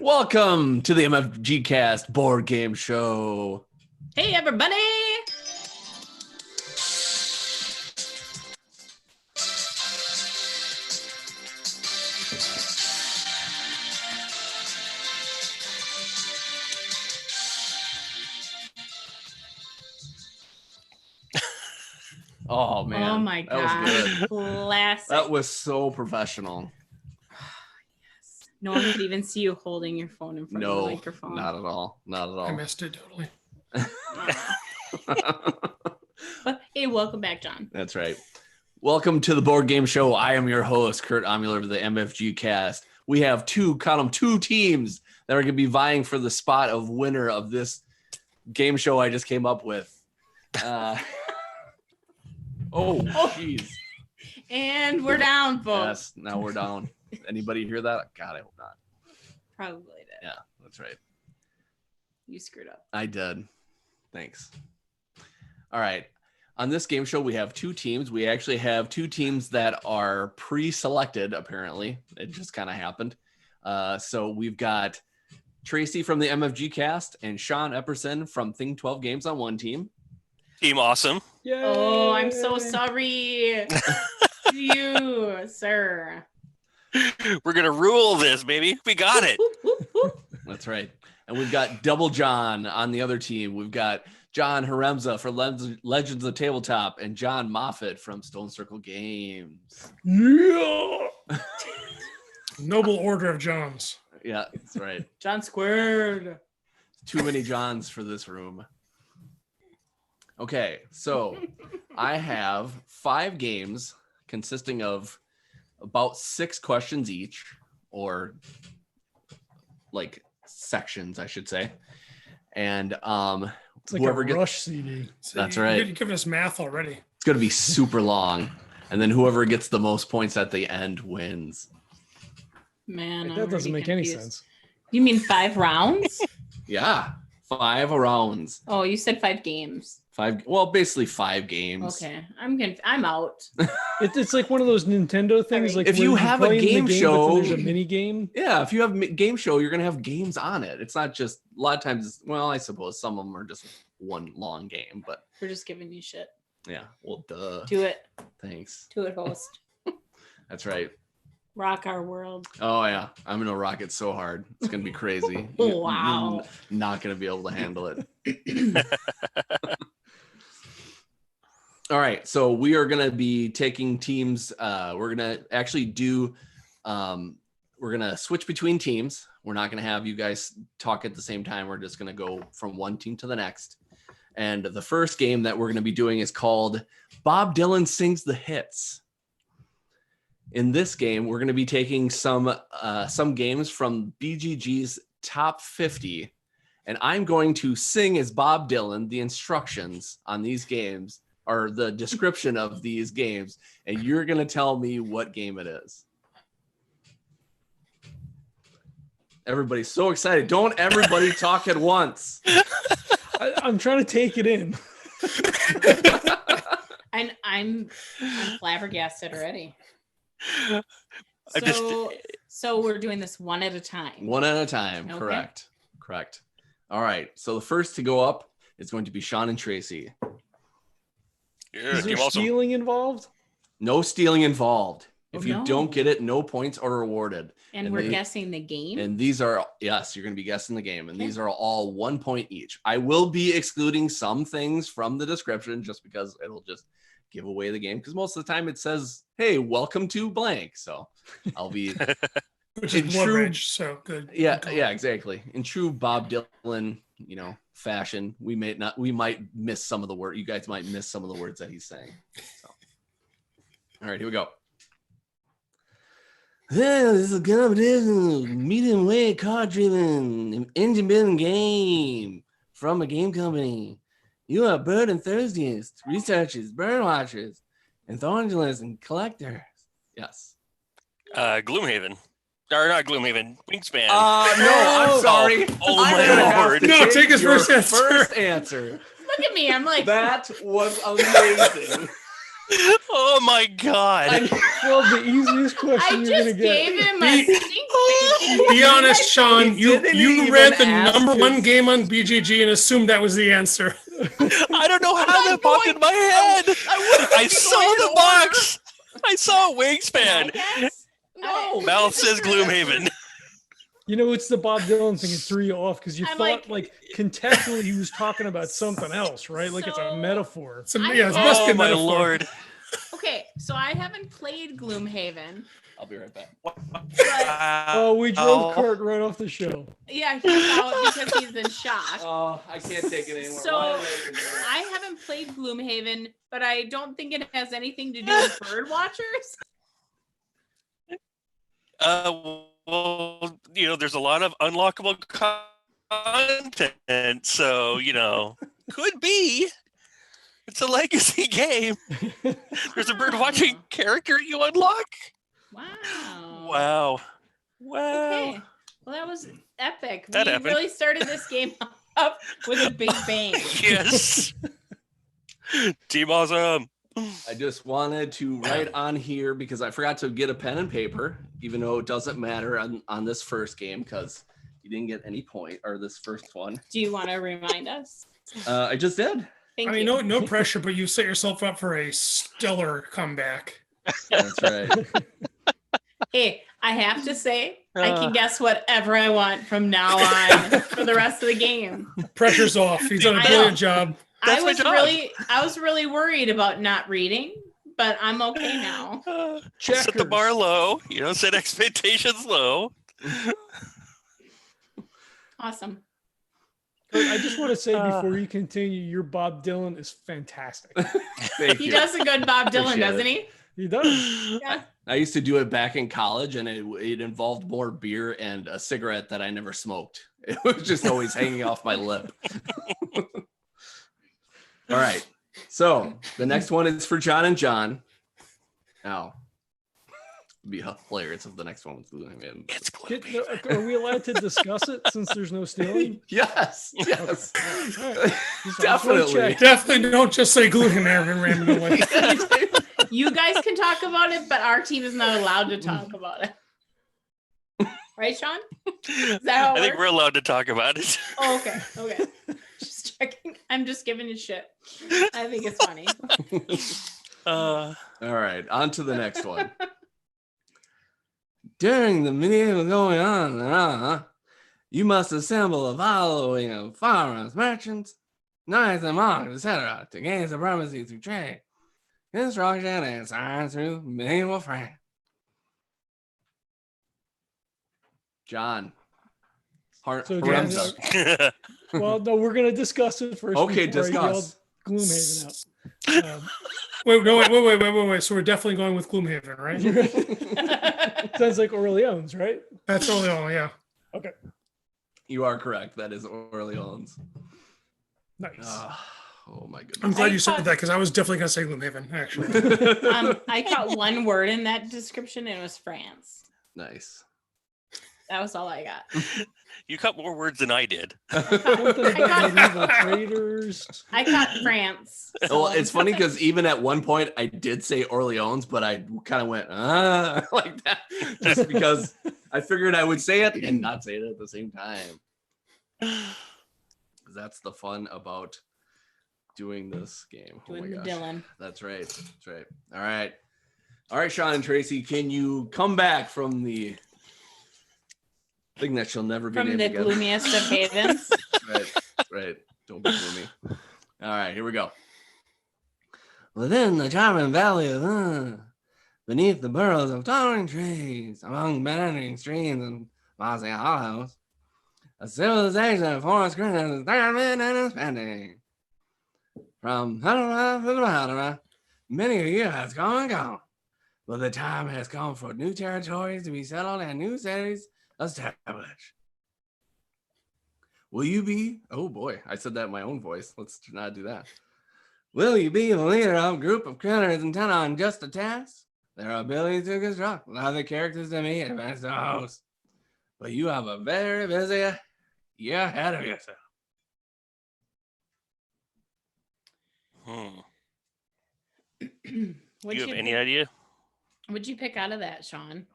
Welcome to the MFGCast board game show. Hey, everybody. Oh, man. Oh, my God. That was good. Classic. That was so professional. Yes. No one could even see you holding your phone in front of the microphone. Not at all. Not at all. I missed it totally. But hey, welcome back, John. That's right. Welcome to the board game show. I am your host, Kurt Omuler of the MFGCast. We have two teams that are going to be vying for the spot of winner of this game show I just came up with. Oh, jeez. And we're down, folks. Yes, now we're down. Anybody hear that? God, I hope not. Probably did. Yeah, that's right. You screwed up. I did. Thanks. All right. On this game show, we have two teams. We actually have two teams that are pre-selected, apparently. It just kind of happened. So we've got Tracy from the MFG Cast and Sean Epperson from Thing 12 Games on one team. Team Awesome. Yay! Oh, I'm so sorry. You, sir. We're going to rule this, baby. We got it. That's right. And we've got Double John on the other team. We've got John Haremza for Legends of Tabletop and John Moffat from Stone Circle Games. Yeah! Noble order of Johns. Yeah, that's right. John squared. Too many Johns for this room. Okay, so I have 5 games consisting of about 6 questions each, or like sections, I should say. And It's like whoever a gets, Rush CD. That's right. You're giving us math already. it's going to be super long, and then whoever gets the most points at the end wins. Man, Like, I'm that doesn't already make any confused. sense. You mean 5 rounds? Yeah, 5 rounds. Oh, you said 5 games. 5, well, basically 5 games. Okay, I'm out. It's like one of those Nintendo things. Like If where you have a play in the game but then show- there's a mini game. Yeah, if you have a game show, you're going to have games on it. It's not just, a lot of times, well, I suppose some of them are just one long game, but We're just giving you shit. yeah, well, duh. Do it. Thanks. Do it, host. That's right. Rock our world. Oh, yeah. I'm going to rock it so hard. It's going to be crazy. Wow. You're not going to be able to handle it. All right. So we are going to be taking teams. We're going to actually do, we're going to switch between teams. We're not going to have you guys talk at the same time. We're just going to go from one team to the next. And the first game that we're going to be doing is called Bob Dylan Sings the Hits. In this game, we're going to be taking some games from BGG's top 50, and I'm going to sing as Bob Dylan the instructions on these games, or the description of these games, and you're going to tell me what game it is. Everybody's so excited. Don't everybody talk at once. I'm trying to take it in. And I'm flabbergasted already. I So we're doing this one at a time. One at a time. Okay. Correct. All right. So the first to go up is going to be Sean and Tracy. Yeah, Is there Team Awesome. stealing involved? No stealing involved. If Oh, you no. don't get it, no points are rewarded. And we're guessing the game. And these are, yes, you're going to be guessing the game. And Okay. these are all 1 point each. I will be excluding some things from the description just because it'll just give away the game. Because most of the time it says, hey, welcome to blank. So I'll be, Which In is Blood true- Rage, so good. yeah, Good call. yeah, exactly. In true Bob Dylan, fashion, we might miss some of the word. You guys might miss some of the words that he's saying. So. All right, here we go. This is a competition, medium weight, card driven, engine building game from a game company. You are bird enthusiasts, researchers, bird watchers, ornithologists, and collectors. Yes. Gloomhaven. Or not Gloomhaven. Wingspan. No, I'm sorry. Oh I'm my gonna have lord. to No, take his your first answer. First answer. Look at me. I'm like, That was amazing. Oh my god. Well, the easiest I question you're just gonna gave get. him a stink face Be honest, Sean. He You didn't read even the ask number one his- game on BGG and assumed that was the answer. I don't know how that popped in my head. I saw the box. I saw Wingspan. No. Mouth says Gloomhaven. You know, it's the Bob Dylan thing. It threw you off because you I'm thought like contextually he was talking about something else, right? Like it's a So- metaphor. I- It must be Oh a my metaphor. lord. Okay, so I haven't played Gloomhaven, I'll be right back. but Oh, we drove Kurt right off the show. yeah, he's out because he's in shock. Oh, I can't take it anymore. So Why did I even do that? I haven't played Gloomhaven, but I don't think it has anything to do with bird watchers. Well, there's a lot of unlockable content, so could be. It's a legacy game. There's a bird watching character you unlock. Wow. Wow. Okay. Well, that was epic. That we happened. really started this game up with a big bang. Yes. Team awesome. I just wanted to write on here because I forgot to get a pen and paper, even though it doesn't matter on this first game because you didn't get any point or this first one. Do you want to remind us? I just did. Thank I mean, you. no pressure, but you set yourself up for a stellar comeback. That's right. Hey, I have to say, I can guess whatever I want from now on for the rest of the game. Pressure's off. He's done a I know. brilliant job. That's my job. I was really worried about not reading, but I'm okay now. Set the Checkers. bar low. Set expectations low. Awesome. Kurt, I just want to say before you continue, your Bob Dylan is fantastic. Thank He you. does a good Bob Dylan, Appreciate doesn't he? He does. Yeah. I used to do it back in college, and it involved more beer and a cigarette that I never smoked. It was just always hanging off my lip. All right. So the next one is for John and John. Now, it'd be hilarious if the next one was Gloomhaven. It's Are we allowed to discuss it since there's no stealing? Yes. Yes. All right. Just wanna Definitely. check. Definitely don't just say Gloomhaven randomly. You guys can talk about it, but our team is not allowed to talk about it. Right, Sean? Is that how it I think works? we're allowed to talk about it. Oh, okay. Okay. Just checking. I'm just giving you shit. I think it's funny. Uh, All right, on to the next one. During the meeting going on, you must assemble a following of farmers, merchants, knights, and monks, etc., to gain supremacy through trade, construction, and science through medieval France. John. So, Haremza. Well, no, we're going to discuss it first. Okay, before I yell discuss. Gloomhaven out. Wait. So we're definitely going with Gloomhaven, right? Um, Sounds like Orleans, right? That's Orleans, yeah. Okay. You are correct. That is Orleans. Nice. Oh my I'm goodness. glad I you said thought- that because I was definitely going to say Gloomhaven, actually. I caught one word in that description, and it was France. Nice. That was all I got. you cut more words than I did. Something about medieval traders. I caught France. Well, so- it's funny because even at one point I did say Orleans, but I kind of went like that just because I figured I would say it and not say it at the same time. 'Cause that's the fun about doing this game. Oh my Doing the gosh. Dylan. That's right. That's right. All right, Sean and Tracy, can you come back from the thing that she'll never be From named the again? gloomiest of havens. Right. Don't be gloomy. All right, here we go. Within the charming valley of beneath the burrows of towering trees, among meandering streams and mossy hollows, a civilization of forest creatures is thriving and expanding. From many a year has come and gone, but the time has come for new territories to be settled and new cities established. Will you be? Oh boy, I said that in my own voice. Let's not do that. Will you be the leader of a group of critters intent on just a task? Their ability to construct, allow the characters to meet, advance the host. But you have a very busy year ahead of yourself. What'd You have any idea? What'd you pick out of that, Sean?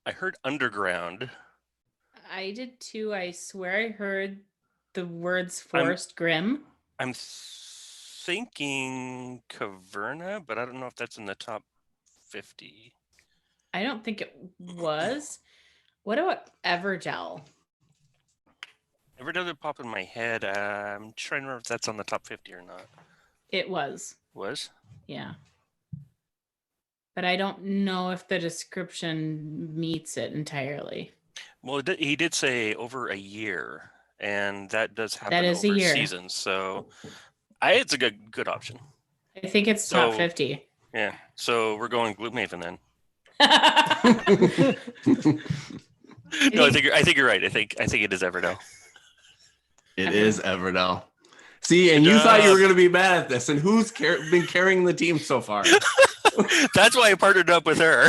I heard underground. I did too. I swear I heard the words Forest Grim. I'm thinking Caverna, but I don't know if that's in the top 50. I don't think it was. What about Everdell? Every time it pop in my head, I'm trying to remember if that's on the top 50 or not. It was. Was? Yeah. But I don't know if the description meets it entirely. Well, he did say over a year, and that does happen That is a over year. seasons. So it's a good option. I think it's top 50. Yeah. So we're going Gloomhaven then. No, I think you're right. I think it is Everdell. It is Everdell. See, and you thought you were going to be mad at this, and who's been carrying the team so far? That's why I partnered up with her.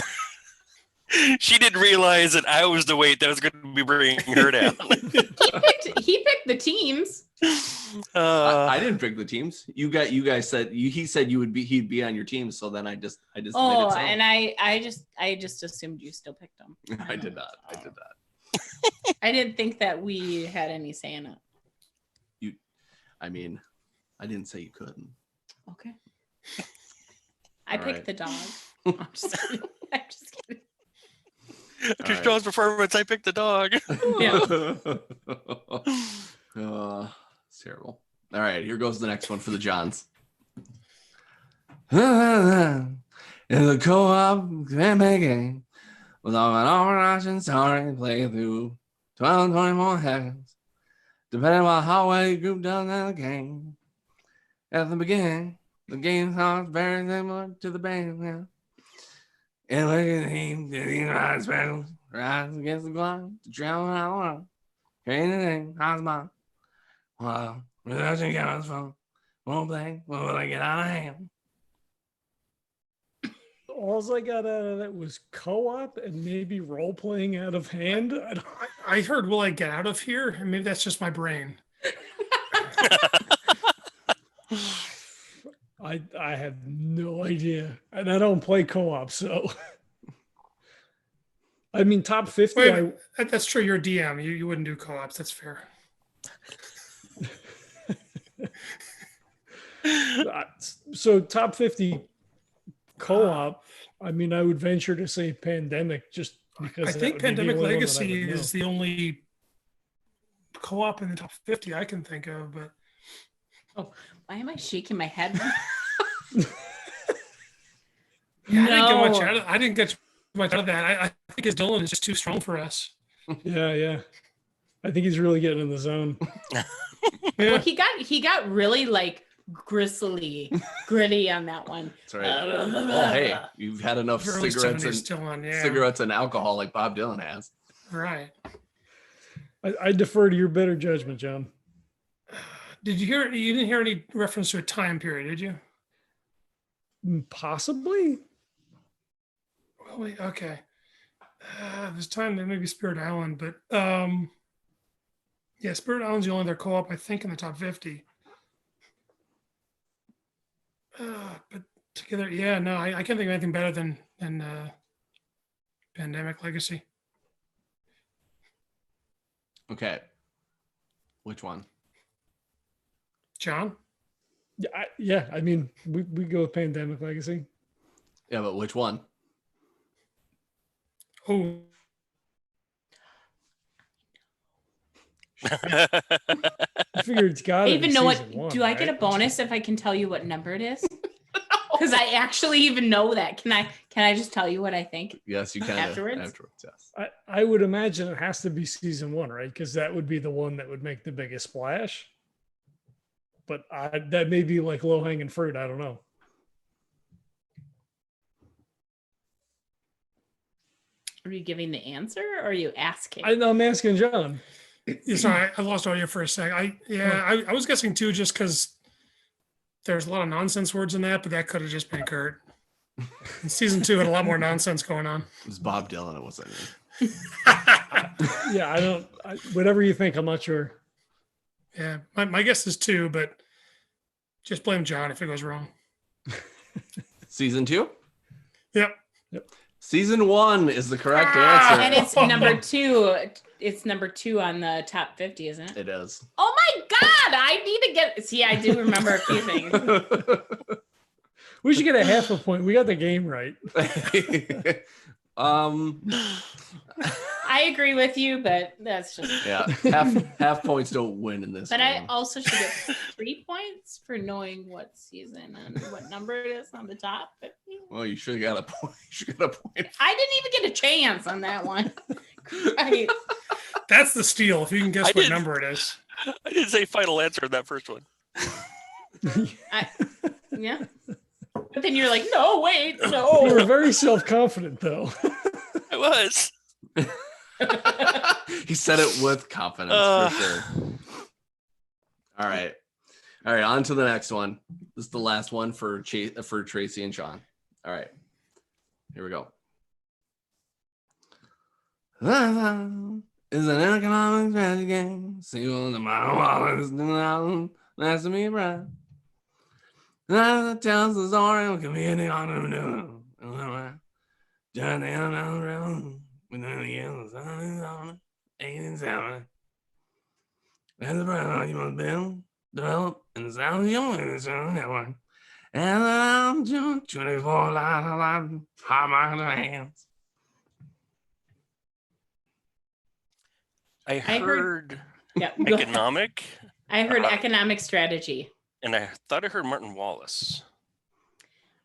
She didn't realize that I was the weight that was going to be bringing her down. He picked the teams. I didn't pick the teams. You guys said he said he'd be on your team. So then I just made it so. And I just assumed you still picked them. I did not. I didn't think that we had any say in it. I mean, I didn't say you couldn't. Okay. I picked the dog. I'm just kidding. After John's performance, I picked the dog. Yeah. It's terrible. All right, here goes the next one for the Johns. In the co-op game, with all an overarching story play through 12, 24 seconds, depending on how well you group down that game. At the beginning, the game sounds very similar to the band now. And look at the team, the rise battles, rise against the clock, to travel out, creating the thing, how's my wow, reduction comes from won't play, what will I get out of hand? All I got out of that was co-op and maybe role-playing out of hand. I heard, will I get out of here? And maybe that's just my brain. I have no idea. And I don't play co-op, so. I mean, top 50. Wait, that's true. You're a DM. You wouldn't do co-ops. That's fair. So top 50 co-op, I mean, I would venture to say Pandemic just because I think Pandemic Legacy is the only co-op in the top 50 I can think of, but why am I shaking my head? Yeah, I didn't get much out of that. I think his Dylan is just too strong for us. Yeah. I think he's really getting in the zone. Yeah. Well, he got really like gritty on that one. That's right. Well, hey, you've had enough Early cigarettes 70s Dylan, yeah. cigarettes and alcohol like Bob Dylan has. Right. I defer to your better judgment, John. Did you hear? You didn't hear any reference to a time period, did you? Possibly. Well, wait, okay. This time there may be Spirit Island, but yeah, Spirit Island's the only other co-op I think in the top 50. But together, yeah, no, I can't think of anything better than Pandemic Legacy. Okay. Which one? John? Yeah. I mean, we go with Pandemic Legacy. Yeah, but which one? Oh, I figure it's got to I even be know what. season one, Do I get a right? bonus if I can tell you what number it is? Because I actually even know that. Can I just tell you what I think? Yes, you can. Afterwards? Yes. I would imagine it has to be season one, right? Because that would be the one that would make the biggest splash. But that may be like low hanging fruit. I don't know. Are you giving the answer or are you asking? I'm asking John. yeah, sorry, I lost audio for a sec. I was guessing too, just because there's a lot of nonsense words in that, but that could have just been Kurt. Season 2 had a lot more nonsense going on. It was Bob Dylan. It wasn't me. Yeah, whatever you think, I'm not sure. Yeah, my guess is 2, but just blame John if it goes wrong. Season 2? Yep. Season 1 is the correct answer. And it's number 2. It's number 2 on the top 50, isn't it? It is. Oh my God! I need to get. See, I do remember a few things. We should get a half a point. We got the game right. I agree with you, but that's just. Yeah, half points don't win in this. But game. I also should get 3 points for knowing what season and what number it is on the top 50. Well, you should have got a point. You should have got a point. I didn't even get a chance on that one. Right. That's the steal. If you can guess what number it is. I didn't say final answer in that first one. Yeah. But then you're like, no, wait, You no. were very self-confident, though. I was. He said it with confidence for sure. All right, on to the next one. This is the last one for Tracy and Sean. All right, here we go. Is an economic strategy game. See what the model is doing. Nice to meet you, Brad. That tells the story of community on the new. John Allen, with the years on 1870. As a brand you must build, develop, and sound the only network. And I'm June 24 live, hot market hands. I heard Yeah, economic, I heard economic strategy. and I thought I heard Martin Wallace.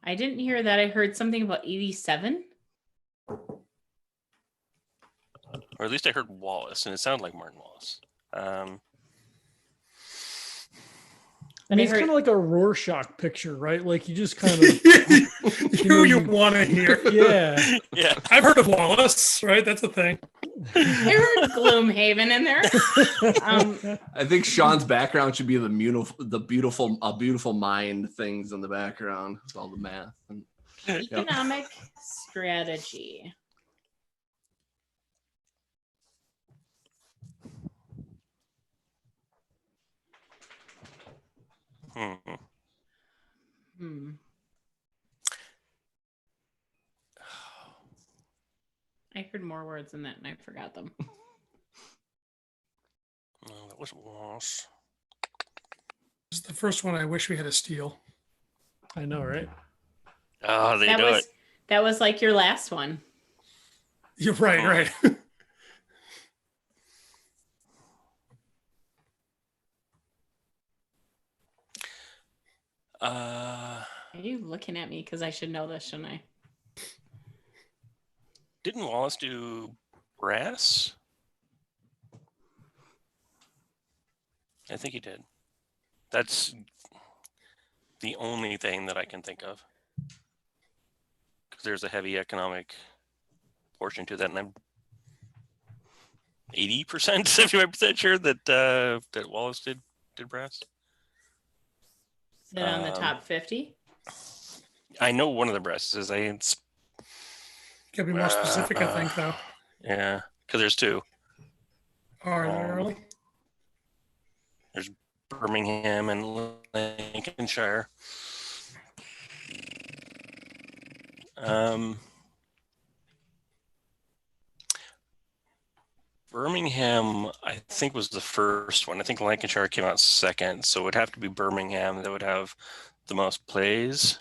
I didn't hear that. I heard something about 87. Or at least I heard Wallace, and it sounded like Martin Wallace. I mean, I it's heard- kind of like a Rorschach picture, right? Like you just kind of, you want to hear. yeah. Yeah. I've heard of Wallace, right? That's a thing. I heard Gloomhaven in there. I think Sean's background should be the beautiful mind things in the background with all the math. Economic strategy. I heard more words than that and I forgot them. Oh, that was Wallace. This is the first one I wish we had a steal. I know, right? Oh, they do it. That was like your last one. You're right, right. Are you looking at me? Because I should know this, shouldn't I? Didn't Wallace do brass? I think he did. That's the only thing that I can think of. Because there's a heavy economic portion to that, and I'm 80%, 75% sure that that Wallace did brass. Is it on the top 50? I know one of the brasses is Gotta be more specific, I think, though. yeah, because there's two. All right, early. There's Birmingham and Lincolnshire. Birmingham, I think, was the first one. I think Lancashire came out second, so it would have to be Birmingham that would have the most plays.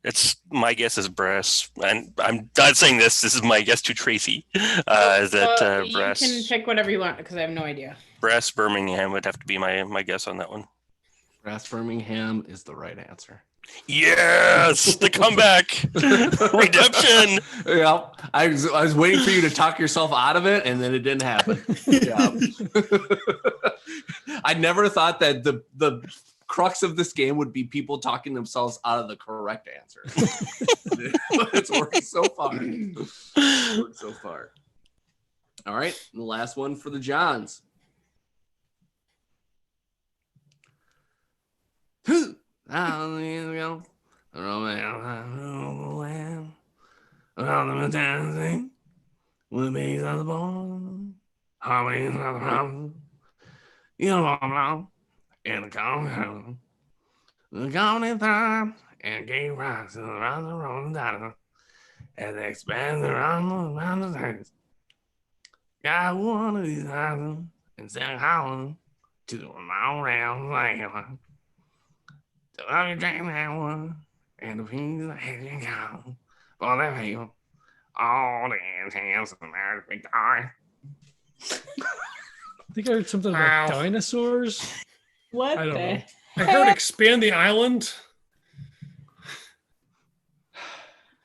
It's my guess is brass, and I'm not saying this. This is my guess to Tracy. Is that brass? You can pick whatever you want because I have no idea. Brass Birmingham would have to be my guess on that one. Brass Birmingham is the right answer. Yes, the comeback, redemption. Yeah, I was waiting for you to talk yourself out of it, and then it didn't happen. Yeah. I never thought that the crux of this game would be people talking themselves out of the correct answer. It's worked so far. All right, the last one for the Johns. Around the dancing with bees on the ball, harmonies on the problem. You know, in the common, the common time, and gave rise to the round the rolling data. as they expand around the sands. Got one of these islands and St. Holland to the mountain land. So let me drink that one and the peace of heaven come for the people. All the hands and their victory. I think I heard something Wow. about dinosaurs. What I don't the know. I heard expand the island.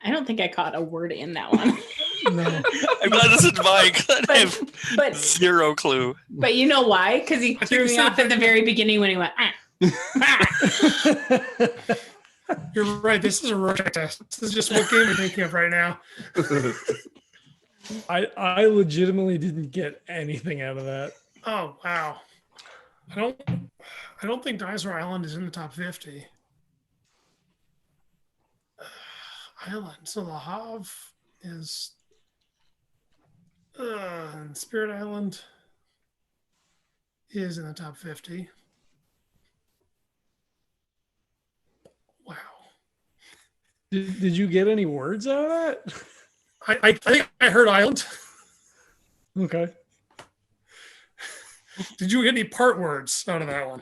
I don't think I caught a word in that one. No. I'm glad this is Mike. I have But zero clue. but you know why? Because he I threw think me he off said at the very beginning when he went. You're right. This is a Rorschach test. This is just what game we're thinking of right now. I legitimately didn't get anything out of that. Oh wow. I don't think Dinosaur Island is in the top 50. Island. So the Hav is and Spirit Island is in the top 50. Wow. Did you get any words out of that? I think I heard Island. Okay. Did you get any part words out of that one?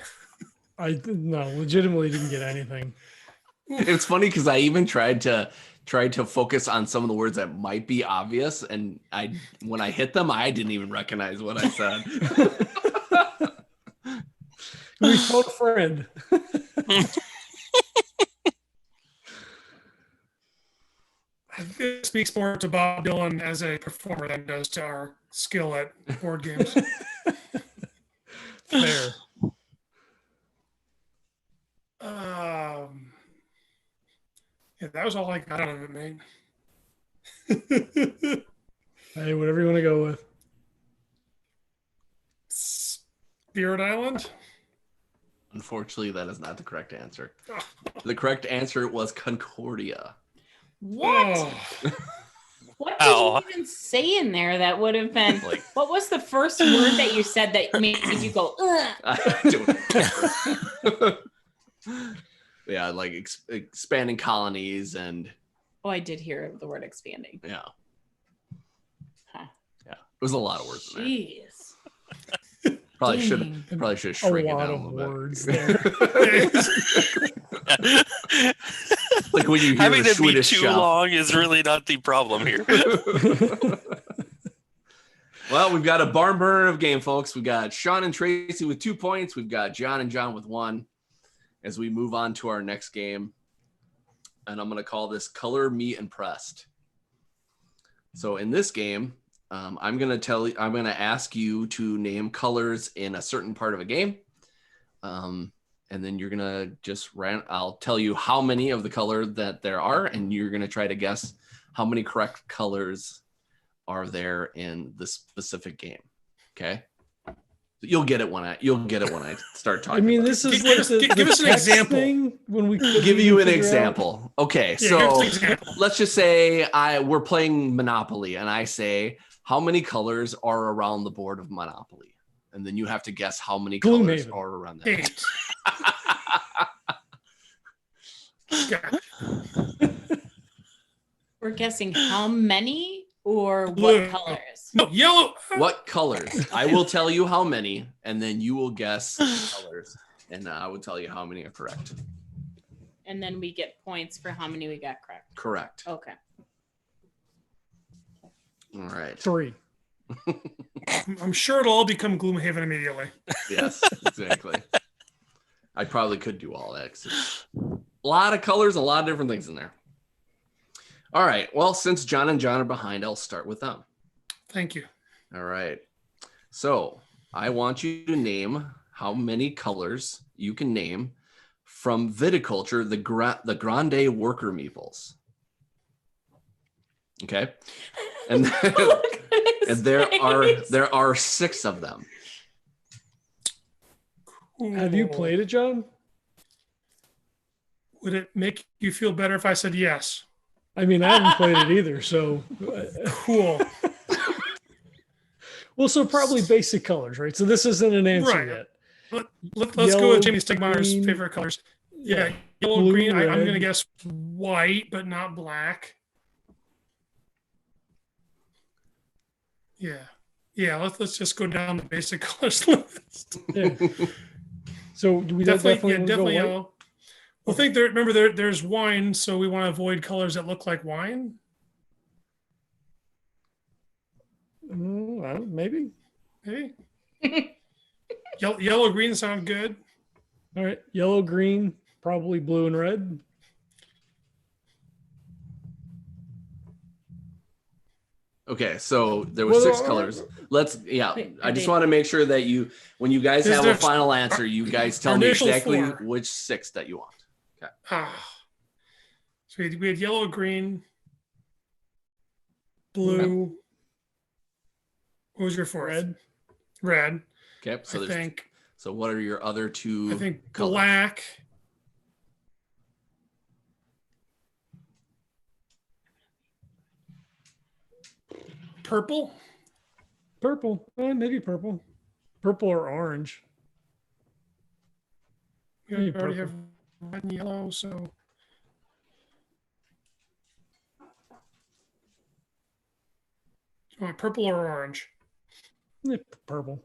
No, legitimately didn't get anything. It's funny because I even tried to focus on some of the words that might be obvious, and when I hit them, I didn't even recognize what I said. We phone a friend. I think it speaks more to Bob Dylan as a performer than it does to our skill at board games. Fair. Yeah, that was all I got out of it, mate. Hey, whatever you want to go with. Spirit Island? Unfortunately, that is not the correct answer. The correct answer was Concordia. What? Oh, What did you even say in there that would have been? Like, What was the first word that you said that made you go? Ugh? I don't yeah, like expanding colonies and Oh, I did hear the word expanding. yeah. Huh. Yeah. It was a lot of words in there. Jeez. Probably should Dang. have A shrank it lot down a of little words bit. there. Like when you hear Having the to be Swedish too chef. long is really not the problem here. Well, we've got a barn burner of game, folks. We've got Sean and Tracy with 2 points. We've got John and John with 1 as we move on to our next game. And I'm going to call this Color Me Impressed. So in this game, I'm going to ask you to name colors in a certain part of a game. And then you're going to I'll tell you how many of the color that there are, and you're going to try to guess how many correct colors are there in the specific game. Okay. You'll get it when I start talking. I mean, about this it. is Give like us- the give us an text example. thing when we Give you an figure out- example. Okay. yeah, give So us an example. let's just say we're playing Monopoly, and I say how many colors are around the board of Monopoly, and then you have to guess how many colors Gloomhaven. are around that. 8. Gotcha. We're guessing how many or what Blue. colors? No, yellow. What colors? I will tell you how many, and then you will guess the colors, and I will tell you how many are correct. And then we get points for how many we got correct. Correct. Okay. All right. 3. I'm sure it'll all become Gloomhaven immediately. Yes, exactly. I probably could do all that. 'Cause it's a lot of colors, a lot of different things in there. All right. Well, since John and John are behind, I'll start with them. Thank you. All right. So I want you to name how many colors you can name from viticulture, the Grande worker meeples. Okay. And, Look at his and face. there are 6 of them. Have you Cool. played it, John? Would it make you feel better if I said yes? I mean, I haven't played it either. So, Cool. well, so probably basic colors, right? So this isn't an answer Right. yet. Let's go Yellow, with Jamie Stegmeyer's green. favorite colors. Yeah, yellow, Blue, green. I'm red. going to guess white, but not black. Yeah. Let's just go down the basic colors list. Yeah. So do we Definitely, definitely want to go definitely white? yellow. Well, there's wine, so we want to avoid colors that look like wine. Maybe. Maybe. Yellow, green sound good. All right. Yellow, green, probably blue and red. Okay, so there were 6 colors. I just want to make sure that when you guys have a final answer, you guys tell me exactly 4. which 6 that you want. Okay. So we had yellow, green, blue. Okay. What was your 4th? Red. Okay, so I think. So what are your other 2 I think colors? black. Purple. Maybe purple. Purple or orange. We Maybe already purple. have red and yellow, so. Do you want purple or orange? Purple.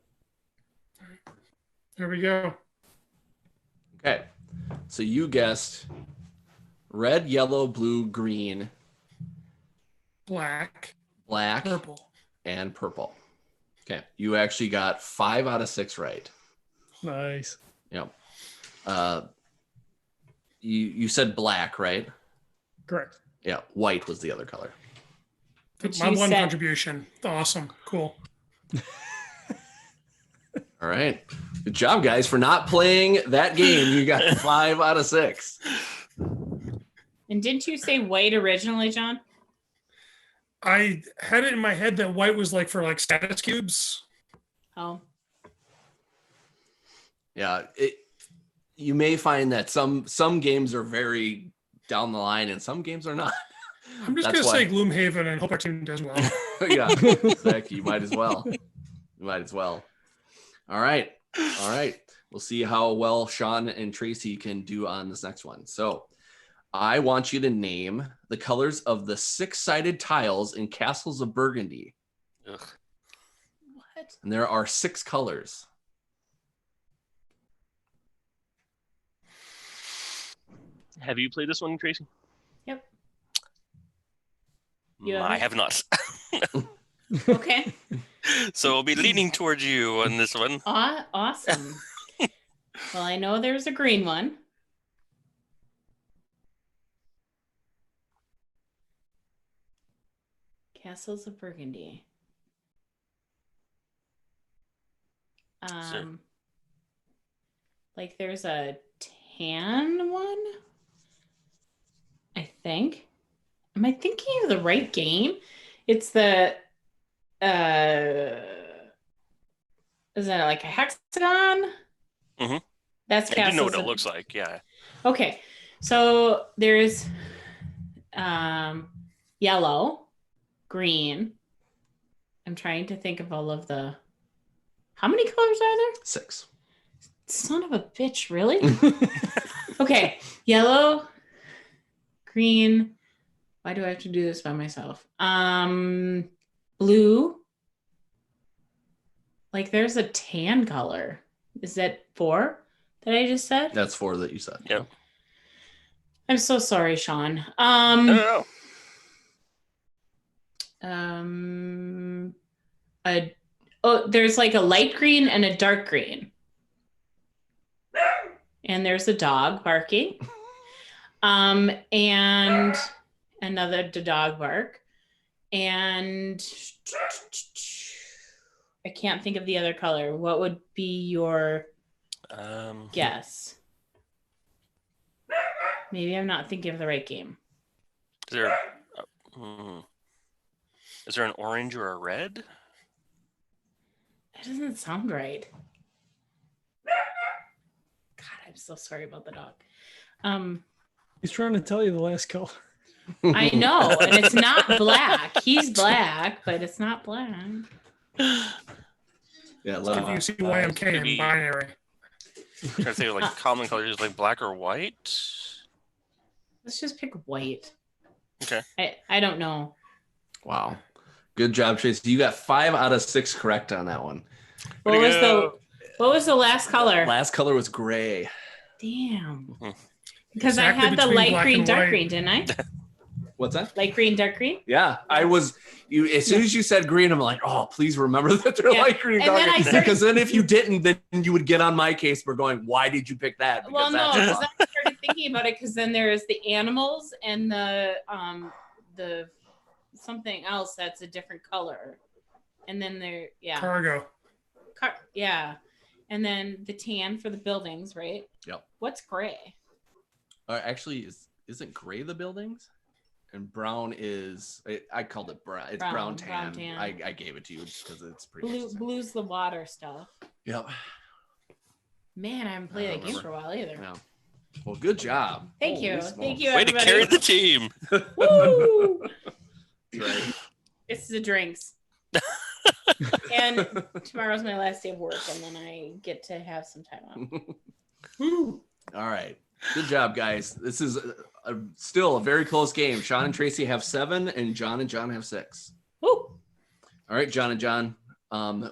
There we go. Okay. So you guessed red, yellow, blue, green, Black, purple, and purple. Okay. You actually got 5 out of 6 right. Nice. Yep. You said black, right? Correct. Yeah. White was the other color. But My you one said- contribution. Awesome. Cool. All right. Good job, guys, for not playing that game. You got 5 out of 6. And didn't you say white originally, John? I had it in my head that white was like for like status cubes. Oh, Yeah. You may find that some games are very down the line and some games are not. I'm just That's going to why- say Gloomhaven and hope our team does well. Yeah, exactly. You might as well. All right. We'll see how well Sean and Tracy can do on this next one. So I want you to name the colors of the 6-sided tiles in Castles of Burgundy. Ugh. what? And there are 6 colors. Have you played this one, Tracy? Yep. You I haven't? have not. Okay. So I'll be leaning towards you on this one. Awesome. Well, I know there's a green one. Castles of Burgundy. So- Like there's a tan one, I think. Am I thinking of the right game? It's the is that like a hexagon? Mhm. That's I do know Castles what it of- looks like. Yeah. Okay, so there's yellow, green. I'm trying to think of all of the. How many colors are there? 6. Son of a bitch, really? Okay, yellow, green. Why do I have to do this by myself? Blue. Like there's a tan color. Is that 4 that I just said? That's 4 that you said. Yep. I'm so sorry, Sean. No. There's like a light green and a dark green. And there's a dog barking. And another dog bark. And I can't think of the other color. What would be your guess? Maybe I'm not thinking of the right game. Is there an orange or a red? That doesn't sound right. God, I'm so sorry about the dog. He's trying to tell you the last color. I know, and it's not black. He's black, but it's not black. Yeah, let If him you see YMK Maybe- in binary. I'm trying to think of like common colors like black or white. Let's just pick white. Okay. I don't know. Wow. Good job, Tracy. You got 5 out of 6 correct on that one. What Way was to the go. what was the last color? Last color was gray. Damn. Mhm. Because I Exactly had the between light black green, and dark white. green, didn't I? What's that? Light green, dark green. Yeah, I was. You as soon as you said green, I'm like, oh, please remember that they're Yeah. light green, And dark then I green. started- Because then if you didn't, then you would get on my case for going, why did you pick that? Well, no, that's because why. I started thinking about it because then there's the animals and the something else that's a different color, and then there Cargo. and then the tan for the buildings, right? Yep. What's gray? Actually, isn't gray the buildings? And brown is I called it brown. It's brown tan. Brown tan. I gave it to you because it's pretty. Blue, interesting. blue's the water stuff. Yep. Man, I haven't played that game for a while either. Yeah. Well, good job. Thank Holy you. smokes. Thank you, Way to everybody. carry the team. Woo! Right. It's the drinks. And tomorrow's my last day of work, and then I get to have some time off. Woo. All right. Good job, guys. This is still a very close game. Sean and Tracy have 7, and John have 6. Woo! All right, John and John.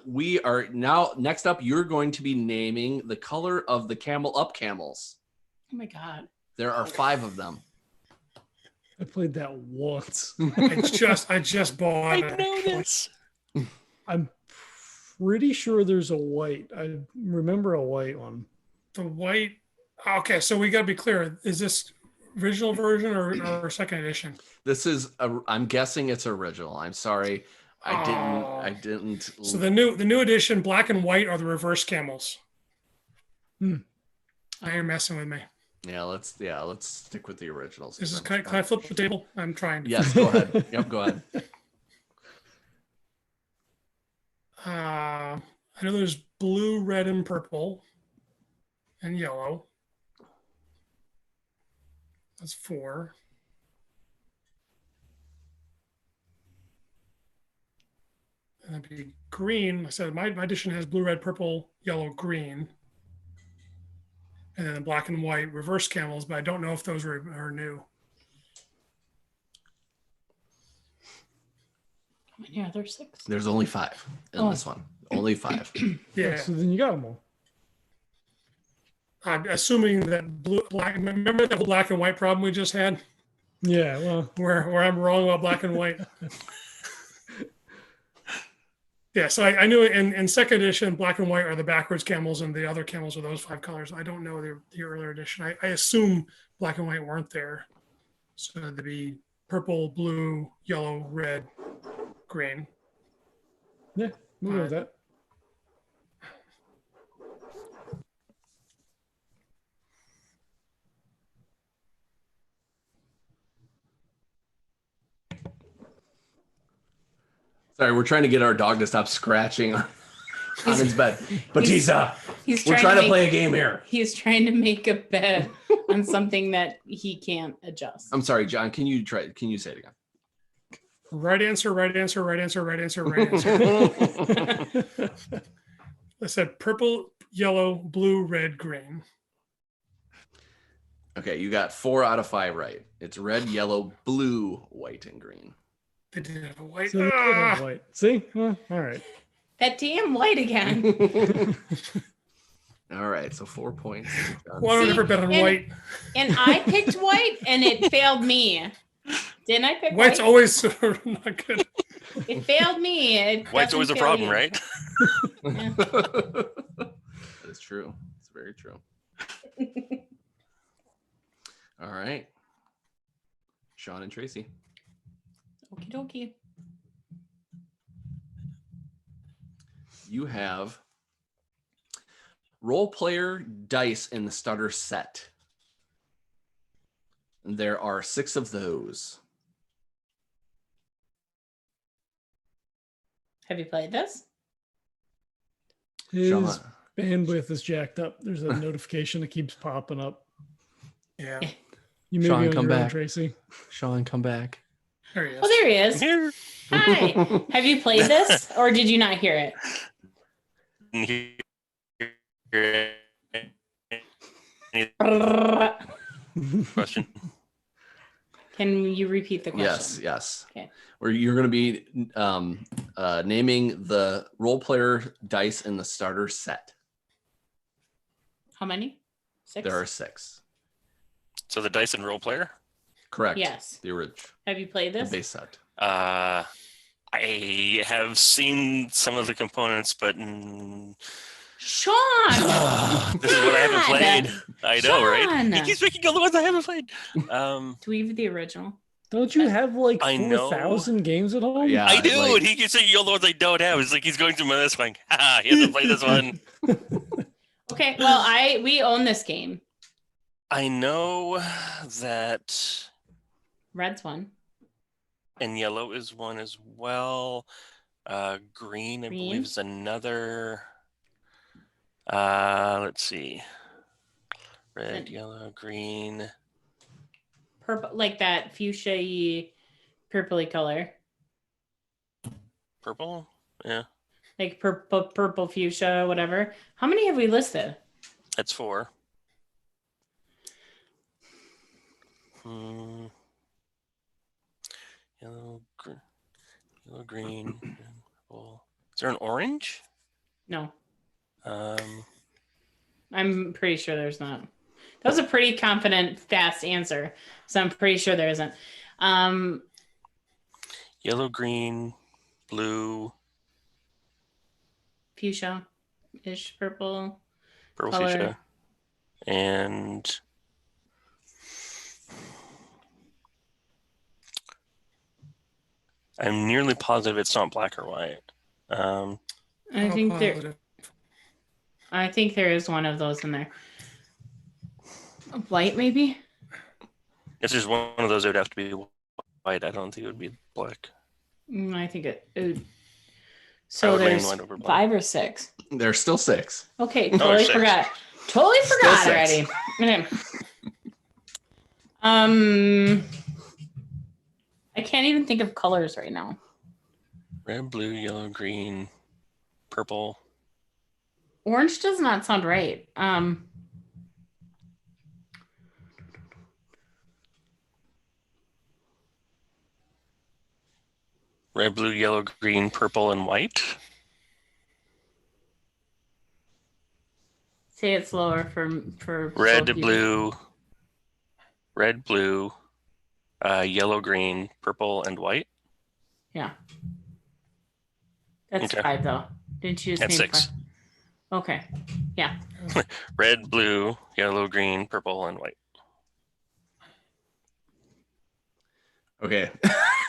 We are now next up. You're going to be naming the color of the camel up camels. Oh my god. There are 5 of them. I played that once. I just bought I it. know this. I'm pretty sure there's a white. I remember a white one. The white. Okay, so we got to be clear. Is this original version or second edition? This is I'm guessing it's original. I'm sorry. I didn't. So the new edition, black and white, are the reverse camels. Hmm. Now you're messing with me. Yeah, let's stick with the originals. This is can I flip the table? I'm trying. Yes, go ahead. Yep, go ahead. I know there's blue, red, and purple, and yellow. That's 4. And that'd be green. Like I said my edition has blue, red, purple, yellow, green. And then black and white reverse camels, but I don't know if those are new. How many are there? 6? There's only 5 in this one. Only 5. Yeah. So then you got them all. I'm assuming that black. Remember that black and white problem we just had, Yeah, well, where I'm wrong about black and white. Yeah, so I knew in second edition, black and white are the backwards camels, and the other camels are those 5 colors. I don't know the earlier edition. I assume black and white weren't there, so there'd be purple, blue, yellow, red, green. yeah, we'll go with that. Sorry, we're trying to get our dog to stop scratching on his bed. Batista, He's we're trying to play a game here. He's trying to make a bet on something that he can't adjust. I'm sorry, John. Can you say it again? Right answer, right answer, right answer, right answer, right answer. I said purple, yellow, blue, red, green. Okay, you got 4 out of 5 right. It's red, yellow, blue, white, and green. They did have a white. So they did have white. See? Well, all right. That damn light again. All right, so 4 points. Well, I don't See, ever bet on and- white. And I picked white, and it failed me. Didn't I pick White's white? always not good. It failed me. It White's always a doesn't fail problem, you. right? That is true. It's very true. All right. Sean and Tracy. Okie dokie. You have role player dice in the starter set. And there are 6 of those. Have you played this? His Sean. bandwidth is jacked up. There's a notification that keeps popping up. Yeah, You may Sean, be on come your own, back. Tracy. Sean, come back. there he is. Oh, there he is. Here. Hi. Have you played this, or did you not hear it? Question. Can you repeat the question? Yes. Okay. Where you're going to be naming the role player dice in the starter set. How many? 6? There are 6. So the dice and roll player. Correct. Yes. The original. Have you played this? Base set. I have seen some of the components, but Sean! this is what I haven't played. I know, right? Sean! He keeps making all the ones I haven't played. Do we have the original? Don't you have like I know. 4,000 games at home? Yeah. I do, like- and he keeps saying all the ones I don't have. It's like he's going through my list, going, "Ha! He hasn't played this one." Okay, well, we own this game. I know that, Red's one. and yellow is one as well. Green, I Green? believe, is another. Let's see. Red, yellow, green. Purple, like that fuchsia-y, purpley color. Purple? Yeah, Like purple fuchsia, whatever. How many have we listed? that's 4. Yellow, green, and purple. Is there an orange? No, Um, I'm pretty sure there's not. That was a pretty confident, fast answer. So I'm pretty sure there isn't. yellow, green, blue, Fuchsia-ish purple. purple Color. fuchsia, and I'm nearly positive it's not black or white. I think there is one of those in there. White, maybe? If there's one of those, it would have to be white. I don't think it would be black. I think it would. I So would lean there's white over black. 5 or 6. There's still 6. Okay, No, totally there's 6. forgot. Totally Still forgot 6. already. Okay. I can't even think of colors right now. Red, blue, yellow, green, purple. Orange does not sound right. Red, blue, yellow, green, purple, and white. Say it slower for Red, slow people. blue, yellow, green, purple, and white. Yeah. That's Okay. 5 though. Didn't you just That's name 6. 5? Okay. Yeah. Red, blue, yellow, green, purple, and white. Okay.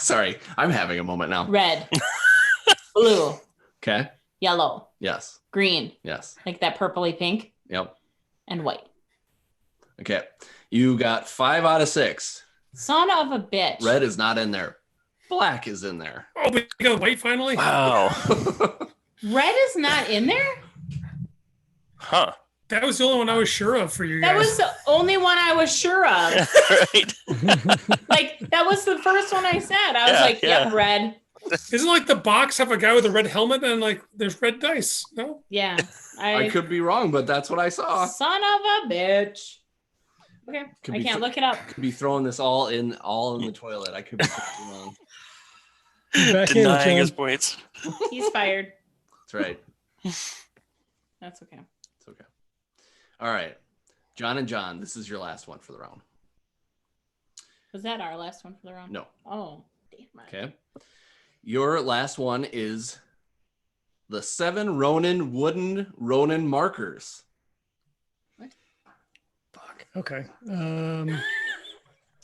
Sorry. I'm having a moment now. Red, blue, Okay. yellow, Yes. green, Yes. like that purpley pink, Yep. and white. Okay. You got 5 out of 6. Son of a bitch. Red is not in there. Black is in there. Oh, we got white finally. Wow. Red is not in there? Huh. That was the only one I was sure of for you That guys. was the only one I was sure of. Right. Like, that was the first one I said. I was Yeah, like, yeah. yep, red. Isn't like the box have a guy with a red helmet and like there's red dice? No. Yeah. I could be wrong, but that's what I saw. Son of a bitch. Okay. Could I be can't fr- look it up. Could be throwing this all in the toilet. I could be totally wrong. Back in, Denying his John. points. He's fired. That's right. That's okay. It's okay. All right. John and John, this is your last one for the round. Was that our last one for the round? No. Oh, damn it. Okay. Your last one is the 7 Ronin wooden Ronin markers. Fuck. Okay.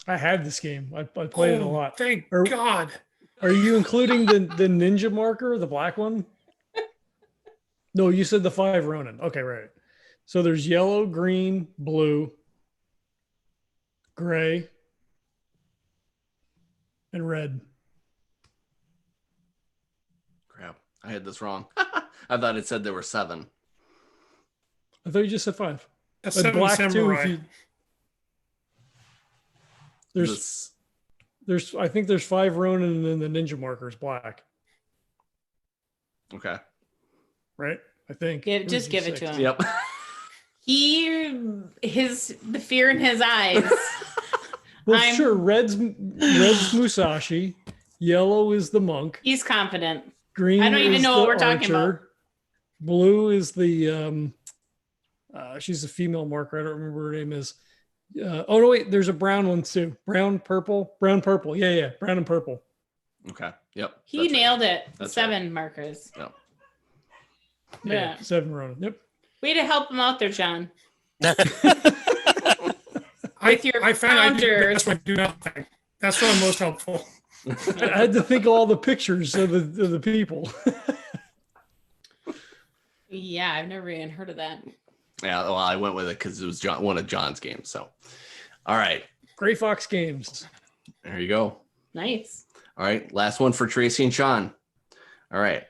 I had this game. I played it a lot. Thank Or- God. Are you including the ninja marker, the black one? No, you said the 5 Ronin. Okay, right. So there's yellow, green, blue, gray, and red. Crap. I had this wrong. I thought it said there were 7. I thought you just said 5. A But seven black samurai. too. There's This- I think there's 5 Ronin and then the ninja marker is black, okay. right? I think. Just give it to him. Yep. The fear in his eyes. I'm- sure. Red's Musashi. Yellow is the monk. He's confident. Green I don't even is know the what we're talking about. archer. Blue is the she's a female marker. I don't remember what her name is. Oh no, wait, there's a brown one too. Brown, purple. Yeah, brown and purple. Okay. Yep. He nailed it. That's 7 markers. Yep. Yeah. 7 Ronan. Yep. Way to help him out there, John. I found I do that's my do nothing. That's what I'm most helpful. I had to think of all the pictures of the people. Yeah, I've never even heard of that. Yeah, well, I went with it because it was one of John's games. So, all right. Gray Fox Games. There you go. Nice. All right. Last one for Tracy and Sean. All right.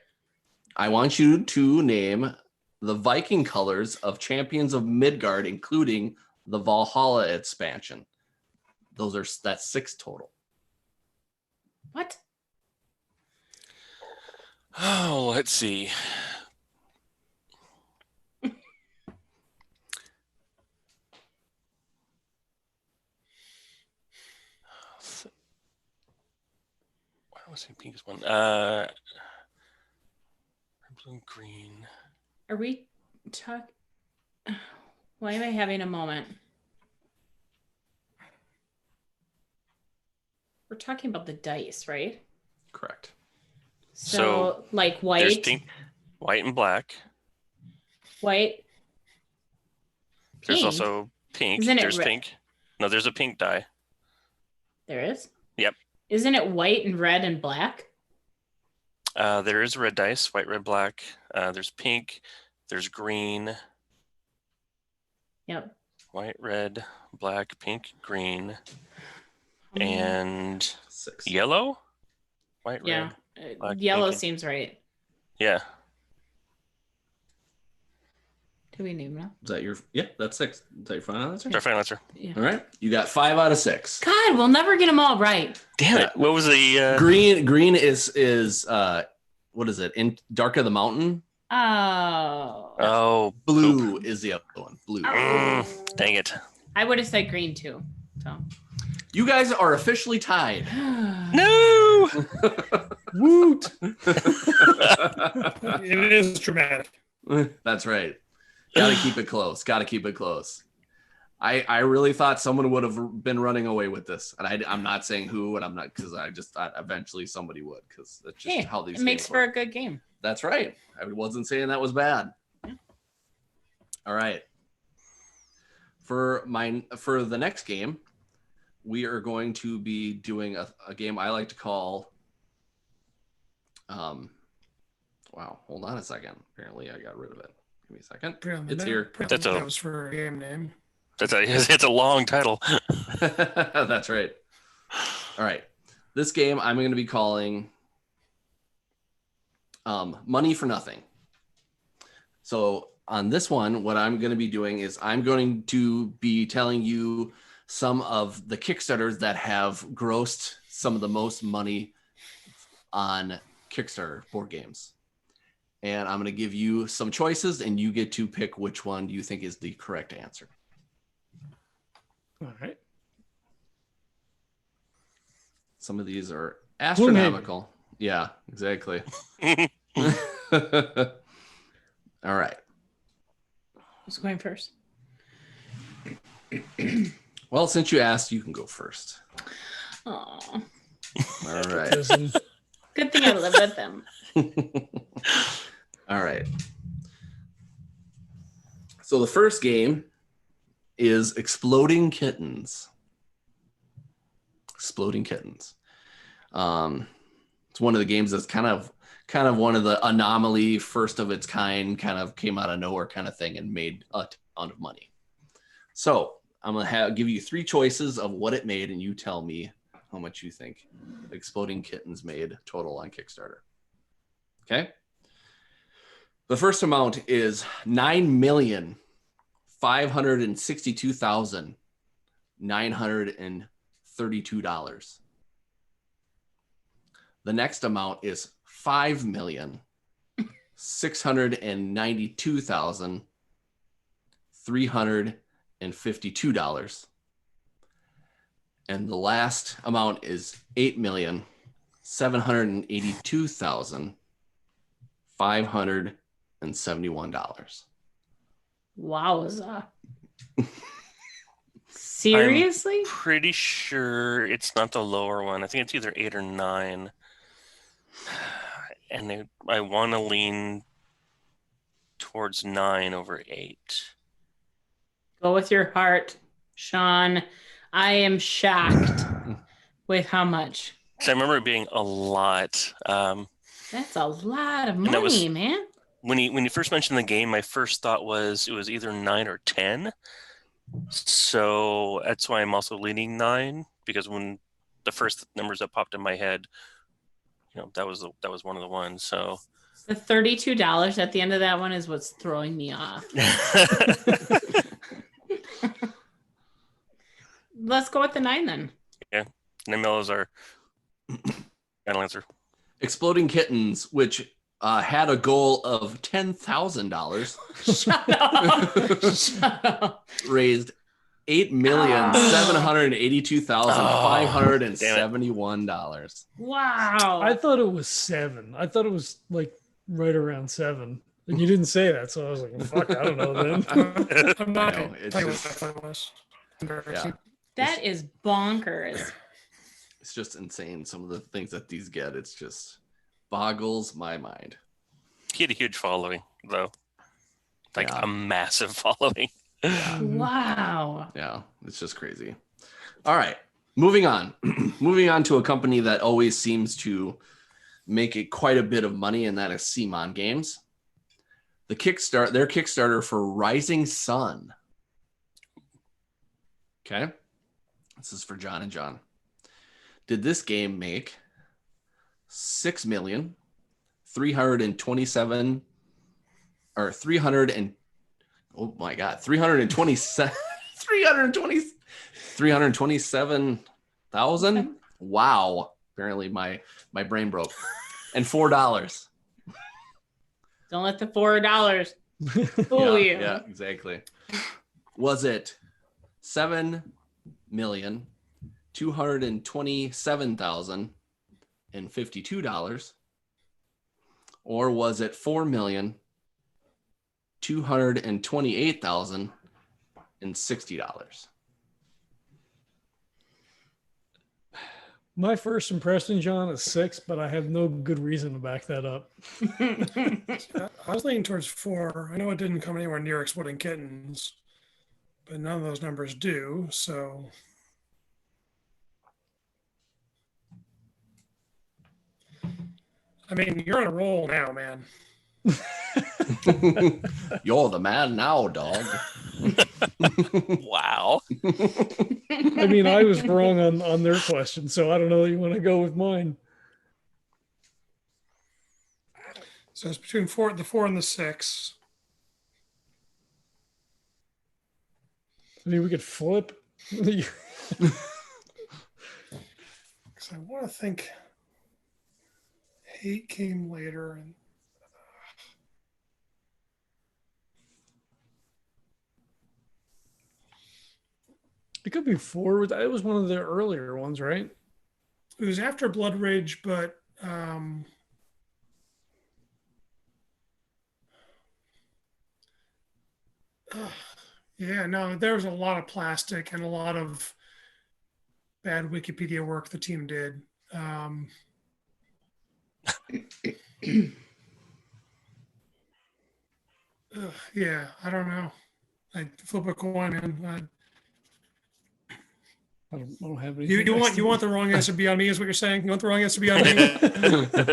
I want you to name the Viking colors of Champions of Midgard, including the Valhalla expansion. That's 6 total. What? Oh, let's see. Why was I pink as one? Blue and green. Are we talking? Why am I having a moment? We're talking about the dice, right? Correct. So like There's white, pink, white and black. white. There's Pink? also pink. Isn't it There's red? pink. No, there's a pink die. There is? Yep. Isn't it white and red and black? There is red dice, white, red, black. There's pink. There's green, Yep. white, red, black, pink, green, and 6. yellow. White, Yeah. red. Black, Yellow pink, and- seems right. Yeah. Do we name now? Is that your? Yeah, that's 6. Is that your final answer? Our final answer. Yeah. All right. You got 5 out of 6. God, we'll never get them all right. Damn it! What was the? Green is what is it? In Dark of the Mountain. Oh. Oh, Blue is the other one. Blue. Dang it! I would have said green too. So. You guys are officially tied. No. Woot! It is dramatic. That's right. Gotta keep it close. Gotta keep it close. I really thought someone would have been running away with this, and I'm not saying who, and I'm not, because I just thought eventually somebody would, because that's just Hey, how these it makes games for work. a good game. That's right. I wasn't saying that was bad. All right. For the next game, we are going to be doing a game I like to call. Wow, hold on a second. Apparently, I got rid of it. Give me a second. It's here. That was for a game name. It's a long title. That's right. All right. This game I'm going to be calling Money for Nothing. So on this one, what I'm going to be doing is I'm going to be telling you some of the Kickstarters that have grossed some of the most money on Kickstarter board games. And I'm going to give you some choices, and you get to pick which one you think is the correct answer. All right. Some of these are astronomical. Yeah, exactly. All right. Who's going first? Well, since you asked, you can go first. Oh, All right. good thing I live with them. All right. So the first game is Exploding Kittens. Exploding Kittens. It's one of the games that's kind of one of the anomaly, first of its kind, kind of came out of nowhere kind of thing and made a ton of money. So I'm gonna give you 3 choices of what it made, and you tell me how much you think Exploding Kittens made total on Kickstarter. Okay. The first amount is $9,562,932. The next amount is $5,692,352. And the last amount is $8,782,571. Wowza. Seriously? Pretty sure it's not the lower one. I think it's either 8 or 9. And I want to lean towards 9 over 8. Go with your heart, Sean. I am shocked with how much. So I remember it being a lot. That's a lot of that money, was- man. When you first mentioned the game, my first thought was it was either 9 or 10. So that's why I'm also leaning 9, because when the first numbers that popped in my head, that was one of the ones. So The $32 at the end of that one is what's throwing me off. Let's go with the 9 then. Nimel is our final answer. Exploding Kittens, which had a goal of $10,000, Shut up. Shut up. raised $8,782,571. Wow. I thought it was 7. I thought it was like right around 7. And you didn't say that, so I was like, well, fuck, I don't know then. I'm not No, going to it's tell you what I just- thought it was. Yeah, That is bonkers. it's just insane. Some of the things that these get, it's just boggles my mind. He had a huge following, though. Like Yeah. a massive following. Wow. Yeah, it's just crazy. All right, moving on. Moving on to a company that always seems to make it quite a bit of money, and that is Simon Games. Their Kickstarter for Rising Sun. Okay, this is for John and John. Did this game make 6,327 or 300 and oh my god, 327,000? Wow. Apparently my brain broke. And $4. Don't let the $4 fool you. Yeah, exactly. Was it $7,227,052? Or was it $4,228,060? My first impression, John, is 6, but I have no good reason to back that up. I was leaning towards 4. I know it didn't come anywhere near Exploding Kittens, but none of those numbers do. So I mean, you're on a roll now, man. You're the man now, dog. Wow. I mean, I was wrong on their question, so I don't know that you want to go with mine. So it's between the 4 and the 6. I mean, we could flip. Because I want to think hate came later, and It could be 4. It was one of the earlier ones, right? it was after Blood Rage, but yeah, no, there was a lot of plastic and a lot of bad Wikipedia work the team did. Yeah, I don't know. I flip a coin, man. I don't have any. You want the wrong answer to be on me? Is what you're saying? You want the wrong answer to be on me?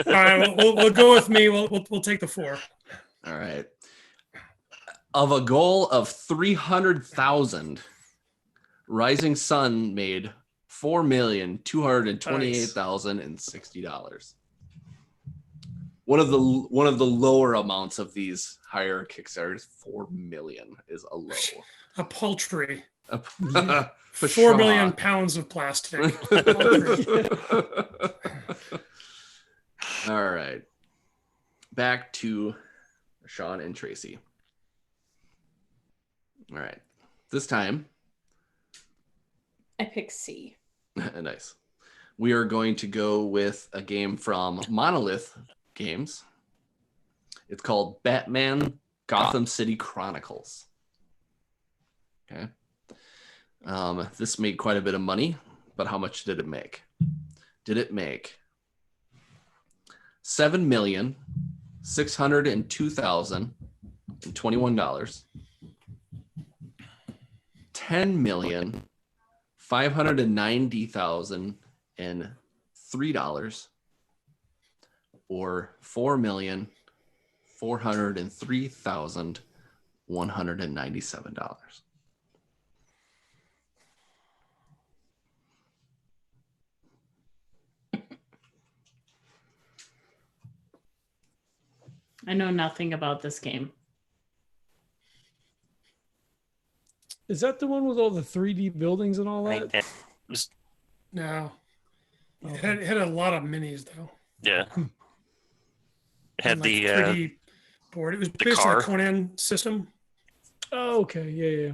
All right, we'll go with me. We'll take the 4. All right. Of a goal of 300,000, Rising Sun made $4,228,060. One of the lower amounts of these higher Kickstarters, 4 million is a low. A paltry For 4 million sure. pounds of plastic. All right. Back to Sean and Tracy. All right. This time, I pick C. Nice. We are going to go with a game from Monolith Games. It's called Batman Gotham City Chronicles. Okay. This made quite a bit of money, but how much did it make? Did it make $7,602,021, $10,590,003, or $4,403,197? I know nothing about this game. Is that the one with all the 3D buildings and all that? No. Oh. It had a lot of minis, though. Yeah. It had And, the 3D board. It was based on car. the Conan system. Oh, okay. Yeah.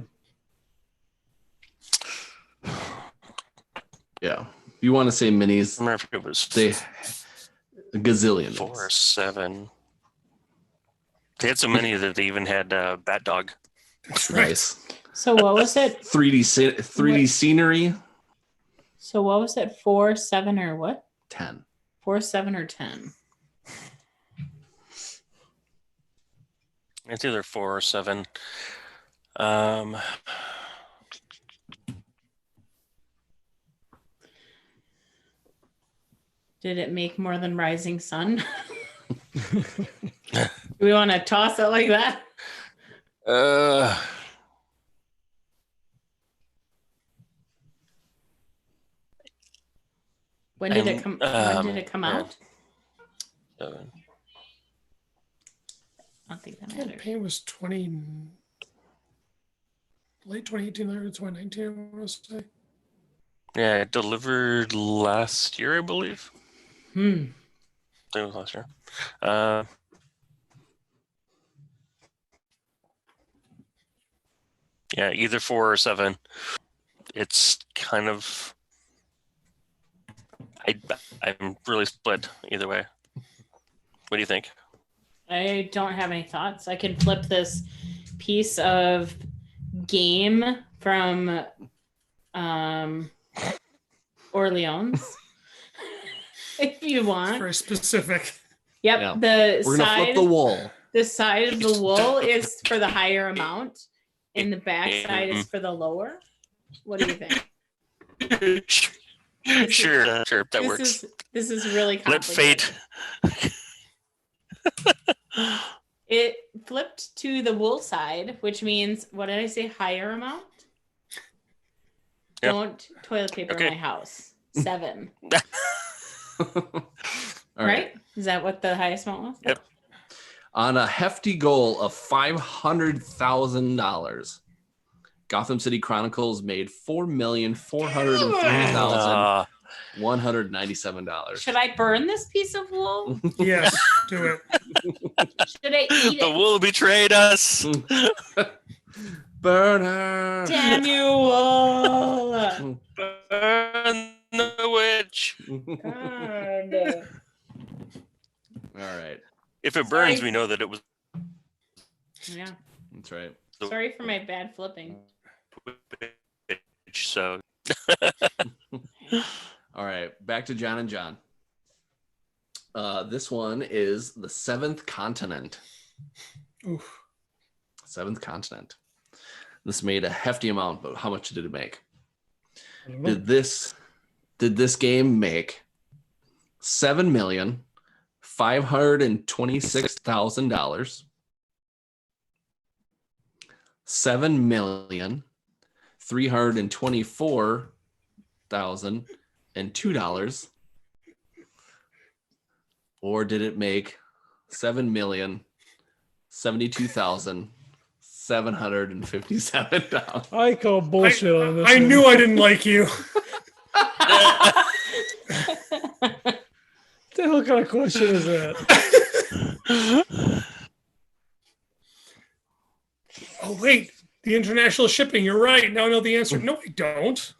Yeah. If you want to say minis, I remember if it was they a gazillion. 4 minis. or 7. They had so many that they even had Bat Dog. That's right. Nice. So what was it? 3D scenery. So what was it? 4, 7, or what? 10. 4, 7, or 10? It's either 4 or 7. Did it make more than Rising Sun? Do we want to toss it like that? When did it come? When did it come out? 7. I don't think that Yeah, matters. Pain was late 2018, early 2019, I want to say. Yeah, it delivered last year, I believe. I think it was last year. Yeah, either 4 or 7. It's kind of. I'm really split either way. What do you think? I don't have any thoughts. I can flip this piece of game from Orleans if you It's want. very specific. Yep. Yeah. The We're gonna flip the wool. the side of the wool is for the higher amount, and the back side is for the lower. What do you think? Sure, that works. This is really Let complicated. fate. It flipped to the wool side, which means, what did I say? Higher amount? Yep. Don't toilet paper Okay. my house. 7. All right? Is that what the highest amount was? Yep. On a hefty goal of $500,000, Gotham City Chronicles made $4,403,197. Should I burn this piece of wool? Yes, do it. Should I eat The it? wool betrayed us. Burn her. Damn you, wool! Burn the witch. God. All right. If it burns, Sorry. we know that it was. Yeah. That's right. Sorry for my bad flipping. So All right. Back to John and John. This one is the Seventh Continent. Oof. Seventh Continent. This made a hefty amount, but how much did it make? I don't know. Did this game make $7,526,000, $7,324,002, or did it make $7,072,757? I call bullshit on this. I one. knew I didn't like you. What the hell kind of question is that? Oh, wait. The international shipping. You're right. Now I know the answer. No, I don't.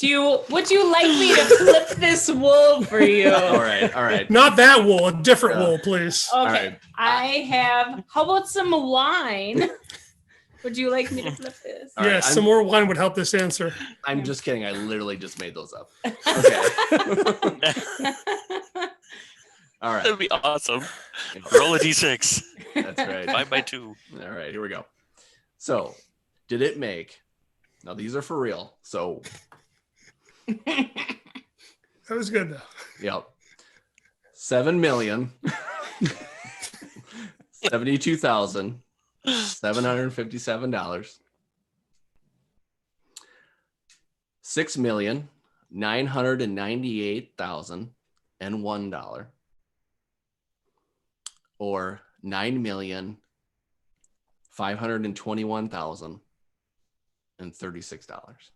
Would you like me to flip this wool for you? All right. Not that wool, a different wool, please. Okay. right. I have. How about some wine? Would you like me to flip this? All right, Yes, I'm- some more wine would help this answer. I'm just kidding. I literally just made those up. Okay. All right. That'd be awesome. Roll a d6. That's right. 5 by 2. All right, here we go. So, did it make? Now these are for real. So, That was good though. yep. 7,072,757. $6,998,001, or $9,521,036.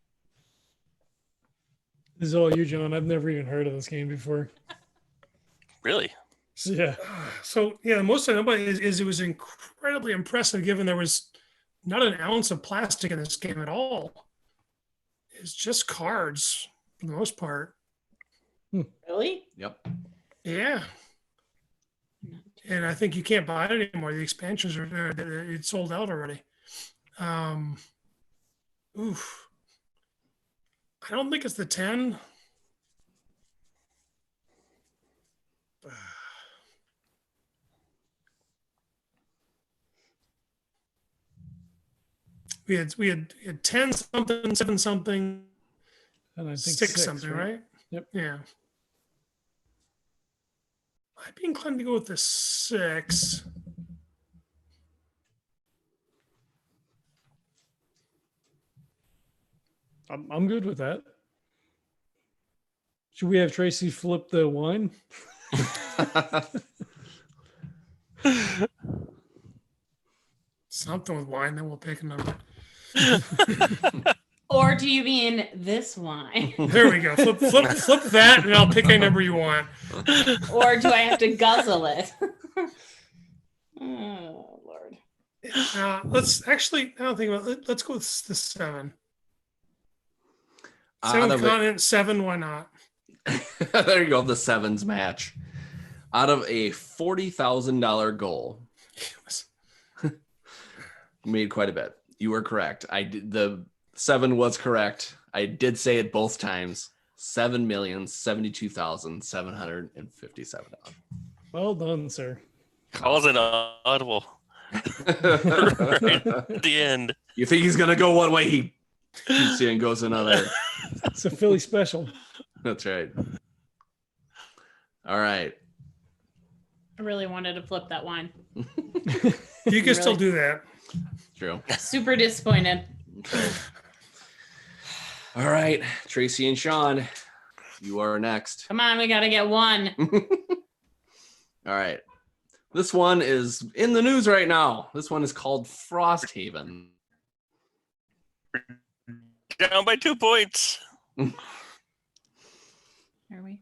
This is all you, John. I've never even heard of this game before. Really? So, yeah. So yeah, most of it is it was incredibly impressive given there was not an ounce of plastic in this game at all. It's just cards for the most part. Really? Yep. Yeah. And I think you can't buy it anymore. The expansions are it's sold out already. Oof. I don't think it's the 10. We had 10 something, 7 something, And I think 6 something, right? Yep. Yeah. I'd be inclined to go with the 6. I'm good with that. Should we have Tracy flip the wine? Something with wine, then we'll pick a number. Or do you mean this wine? There we go. Flip that, and I'll pick a number you want. Or do I have to guzzle it? Oh, Lord. Let's actually. I don't think about it. Let's go with the 7. Out 7 of continent, 7. Why not? there you go. The sevens match. Out of a $40,000 goal, made quite a bit. You were correct. I did, the 7 was correct. I did say it both times. $7,072,757. Well done, sir. Calls it audible at the end. You think he's gonna go one way? He keeps it and goes another. It's a Philly special. That's right. All right. I really wanted to flip that wine. You can still do that. True. Super disappointed. All right, Tracy and Sean, you are next. Come on, we gotta get one. All right. This one is in the news right now. This one is called Frosthaven. Down by 2 points. Are we?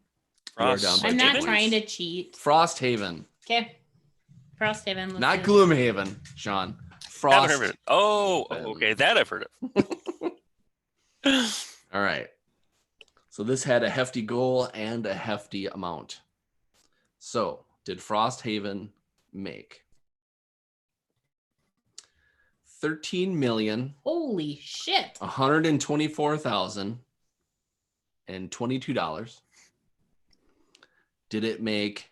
We're down by I'm 2 not points. trying to cheat. Frosthaven, Okay. Frosthaven. let's not do Gloomhaven, Sean. Haven't Frost. heard of it. Oh, okay. That I've heard of. All right. So this had a hefty goal and a hefty amount. So did Frosthaven make Holy shit. $13,124,022? Did it make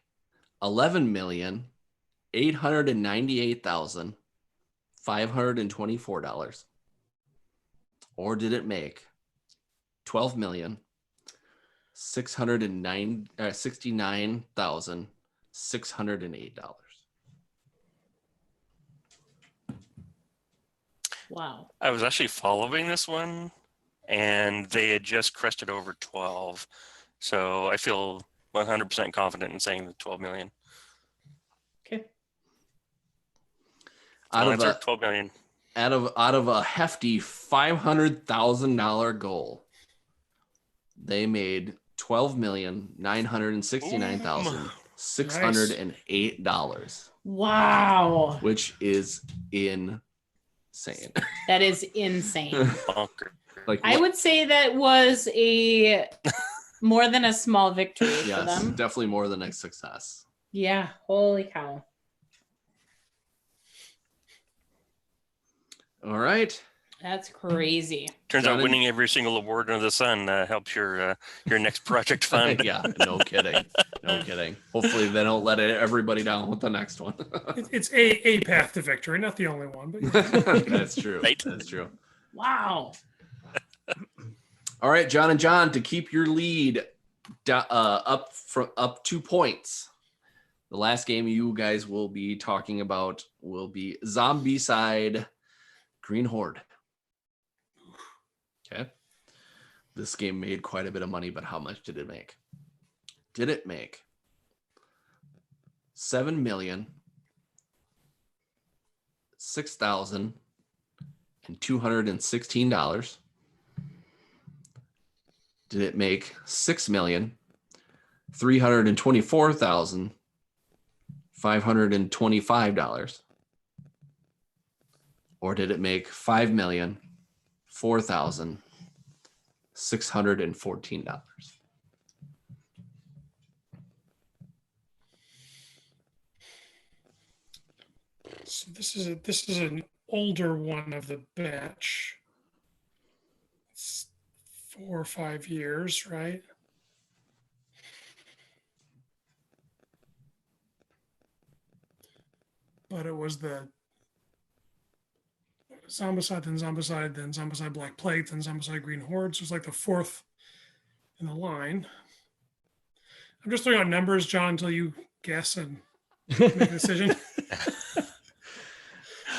$11,898,524? Or did it make $12,669,608? Wow. I was actually following this one, and they had just crested over 12. So I feel 100% confident in saying the 12 million. Okay. Out of Answer, a 12 million. out of a hefty $500,000 goal, they made $12,969,608, Wow. which is insane. That is insane. Bonker. Like I would say that was a more than a small victory for yes, them. definitely more than a success. Yeah, holy cow. All right. That's crazy. Turns John out and- winning every single award under the sun helps your next project fund. Yeah, no kidding. No kidding. Hopefully they don't let everybody down with the next one. It's a path to victory, not the only one, but yeah. That's true. Right. That's true. Wow. All right, John and John, to keep your lead up 2 points. The last game you guys will be talking about will be Zombicide Green Horde. Okay. This game made quite a bit of money, but how much did it make? Did it make $7,006,216? Did it make $6,324,525? Or did it make $5,004,614? So this is an older one of the batch. It's 4 or 5 years, right? But it was the Zombicide, then Zombicide, then Zombicide Black Plague, then Zombicide Green Horde. So it's like the fourth in the line. I'm just throwing out numbers, John, until you guess and make a decision.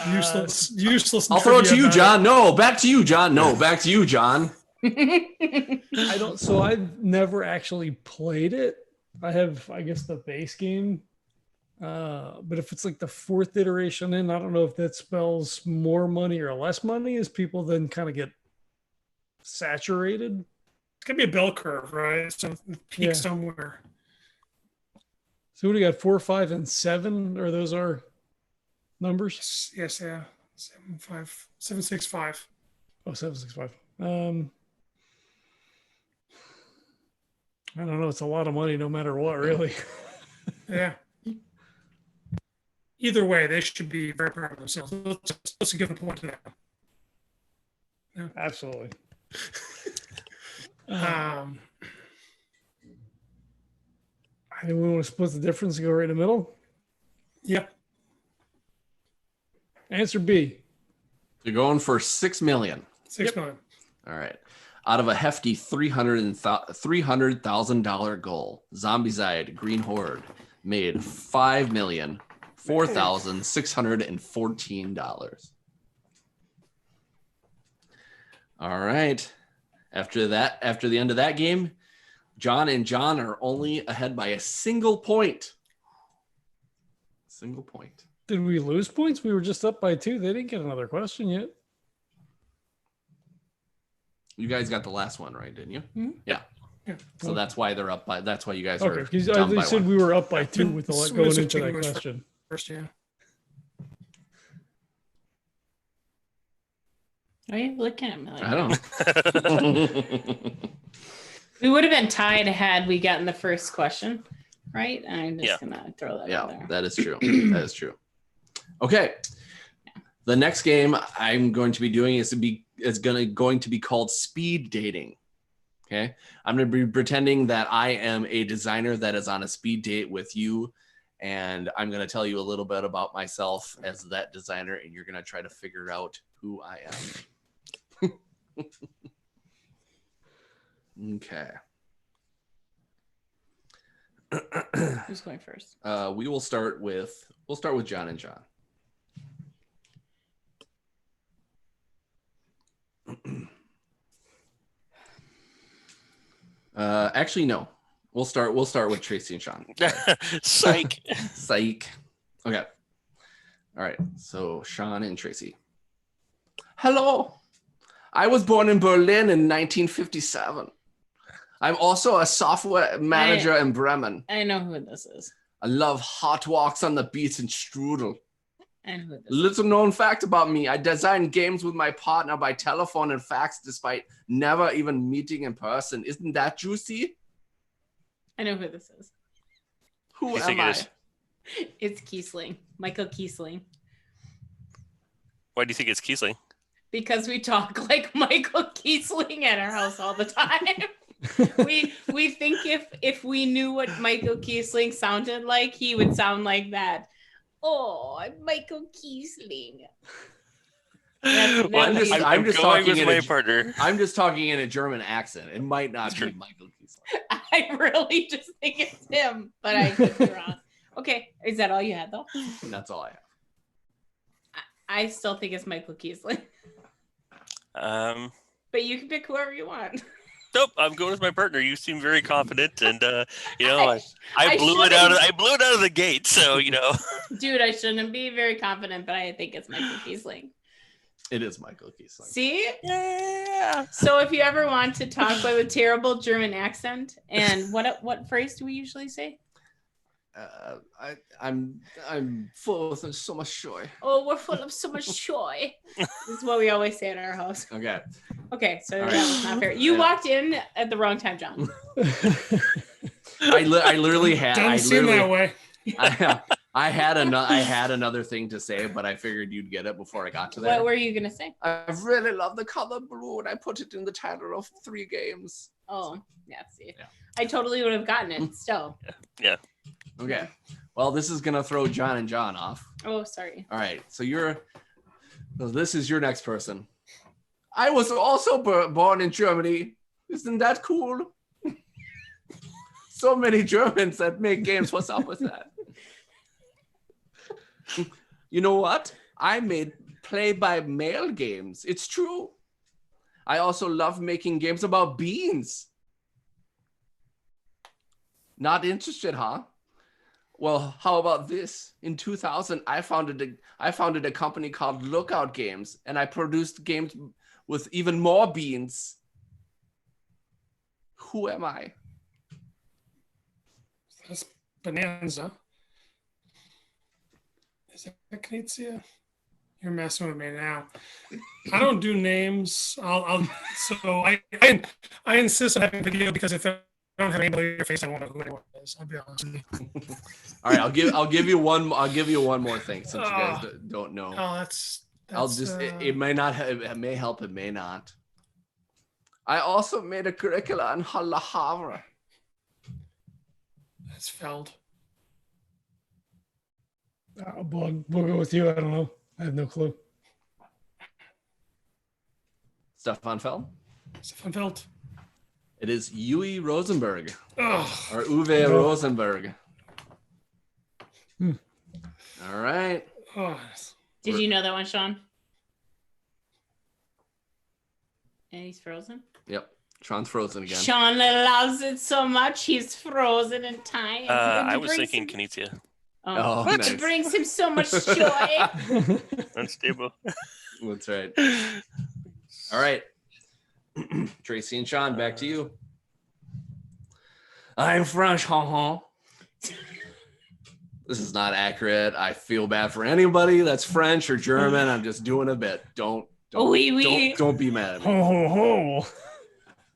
Useless. I'll throw it to trivia you, about John. No, back to you, John. No, back to you, John. I don't. So I've never actually played it. I have, I guess, the base game. But if it's like the fourth iteration in, I don't know if that spells more money or less money as people then kind of get saturated. It's gonna be a bell curve, right? So it peaks Yeah. somewhere. So what do you got? 4, 5, and 7? Or those are numbers? Yes, yeah. 765. Oh, 765. I don't know. It's a lot of money no matter what, really. Yeah. Either way, they should be very proud of themselves. Let's give a point to that. Absolutely. Um, I think we want to split the difference and go right in the middle. yeah. Answer B. You're going for $6 million. 6 million. All right. Out of a hefty $300,000 goal, Zombicide Green Horde made $5,004,614. All right. After the end of that game, John and John are only ahead by a single point. Single point. Did we lose points? We were just up by 2. They didn't get another question yet. You guys got the last one right, didn't you? Mm-hmm. Yeah. Yeah. So that's why they're up by. That's why you guys Okay, are. because down they by said one. we were up by 2 with the So going it's a into that chicken wings question. First, yeah. Why are you looking at me like I that? don't. We would have been tied had we gotten the first question, right? And I'm just Yeah. gonna throw that out Yeah, there. that is true. That is true. Okay. The next game I'm going to be doing is going to be called speed dating. Okay. I'm going to be pretending that I am a designer that is on a speed date with you. And I'm going to tell you a little bit about myself as that designer, and you're going to try to figure out who I am. Okay. Who's going first? We'll start with John and John. Actually, no. We'll start with Tracy and Sean. Psych. Psych. Okay. All right. So Sean and Tracy. Hello. I was born in Berlin in 1957. I'm also a software manager in Bremen. I know who this is. I love hot walks on the beach and strudel. I know who this is. Little known fact about me: I design games with my partner by telephone and fax, despite never even meeting in person. Isn't that juicy? I know who this is. Who You am think it I? is? It's Kiesling, Michael Kiesling. Why do you think it's Kiesling? Because we talk like Michael Kiesling at our house all the time. we think if we knew what Michael Kiesling sounded like, he would sound like that. Oh, I'm Michael Kiesling. That's- Well, that would be- I'm just going talking with in my a- partner. I'm just talking in a German accent. It might not That's be true. Michael Kiesling. I really just think it's him, but I could be wrong. Okay, is that all you had though? And that's all I have. I still think it's Michael Kiesling, Um, but you can pick whoever you want. nope, I'm going with my partner. You seem very confident, and you know, I I blew it out. shouldn't. I blew it out of the gate. So you know, Dude, I shouldn't be very confident, but I think it's Michael Kiesling. It is Michael Kiesling. See? yeah. So if you ever want to talk with a terrible German accent, and what phrase do we usually say? I'm full of so much joy. Oh, we're full of so much joy. This is what we always say at our house. Okay. Okay, so All that right. was not fair. You Yeah. walked in at the wrong time, John. I literally had. Doesn't I seem that literally. way. I had another thing to say, but I figured you'd get it before I got to there. What were you gonna say? I really love the color blue, and I put it in the title of 3 games. Oh, yeah. See, Yeah. I totally would have gotten it still. Okay. Well, this is gonna throw John and John off. Oh, sorry. All right. So this is your next person. I was also born in Germany. Isn't that cool? So many Germans that make games. What's up with that? You know what? I made play-by-mail games. It's true. I also love making games about beans. Not interested, huh? Well, how about this? In 2000, I founded a company called Lookout Games, and I produced games with even more beans. Who am I? That's Bonanza. Is that Knizia? You're messing with me now. I don't do names. I insist on having a video because if I don't have anybody on your face, I won't know who anyone is. I'll be honest with you. All right, I'll give you one more thing since you guys don't know. Oh, that's I'll just it may not have, it may help, it may not. I also made a curricula on Halle Havre. that's Feld. We'll go with you. I don't know. I have no clue. Stefan Feld. Stefan Feld. It is Uwe Rosenberg Oh, or Uwe Rosenberg. All right. oh. Did you know that one, Sean? And he's frozen. Yep. Sean's frozen again. Sean loves it so much he's frozen in time. I was thinking Knizia. Oh, Which nice. brings him so much joy. Unstable. That's right. All right. Tracy and Sean, back to you. I'm French, This is not accurate. I feel bad for anybody that's French or German. I'm just doing a bit. Don't be mad at me. Ho ho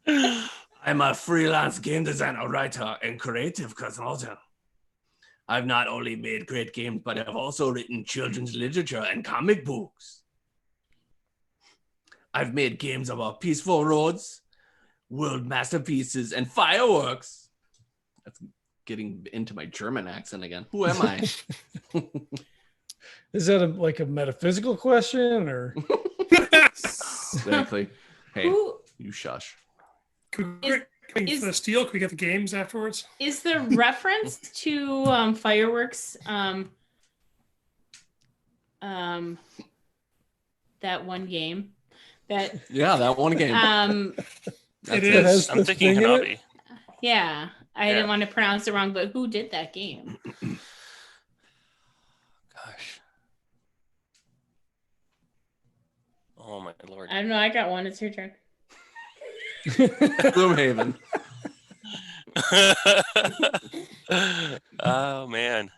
ho! I'm a freelance game designer, writer, and creative consultant. I've not only made great games, but I've also written children's literature and comic books. I've made games about peaceful roads, world masterpieces, and fireworks. That's getting into my German accent again. Who am I? Is that like a metaphysical question or? Exactly. Hey, Who you shush. Can we Is- for the steal? Can we get the games afterwards? is the reference to fireworks? That one game that Yeah, that one game. That's It is. I'm thinking thing in it? Hanabi. yeah. I Yeah. didn't want to pronounce it wrong, but who did that game? Gosh. Oh my lord. I don't know. I got one. It's your turn. Gloomhaven. Oh man.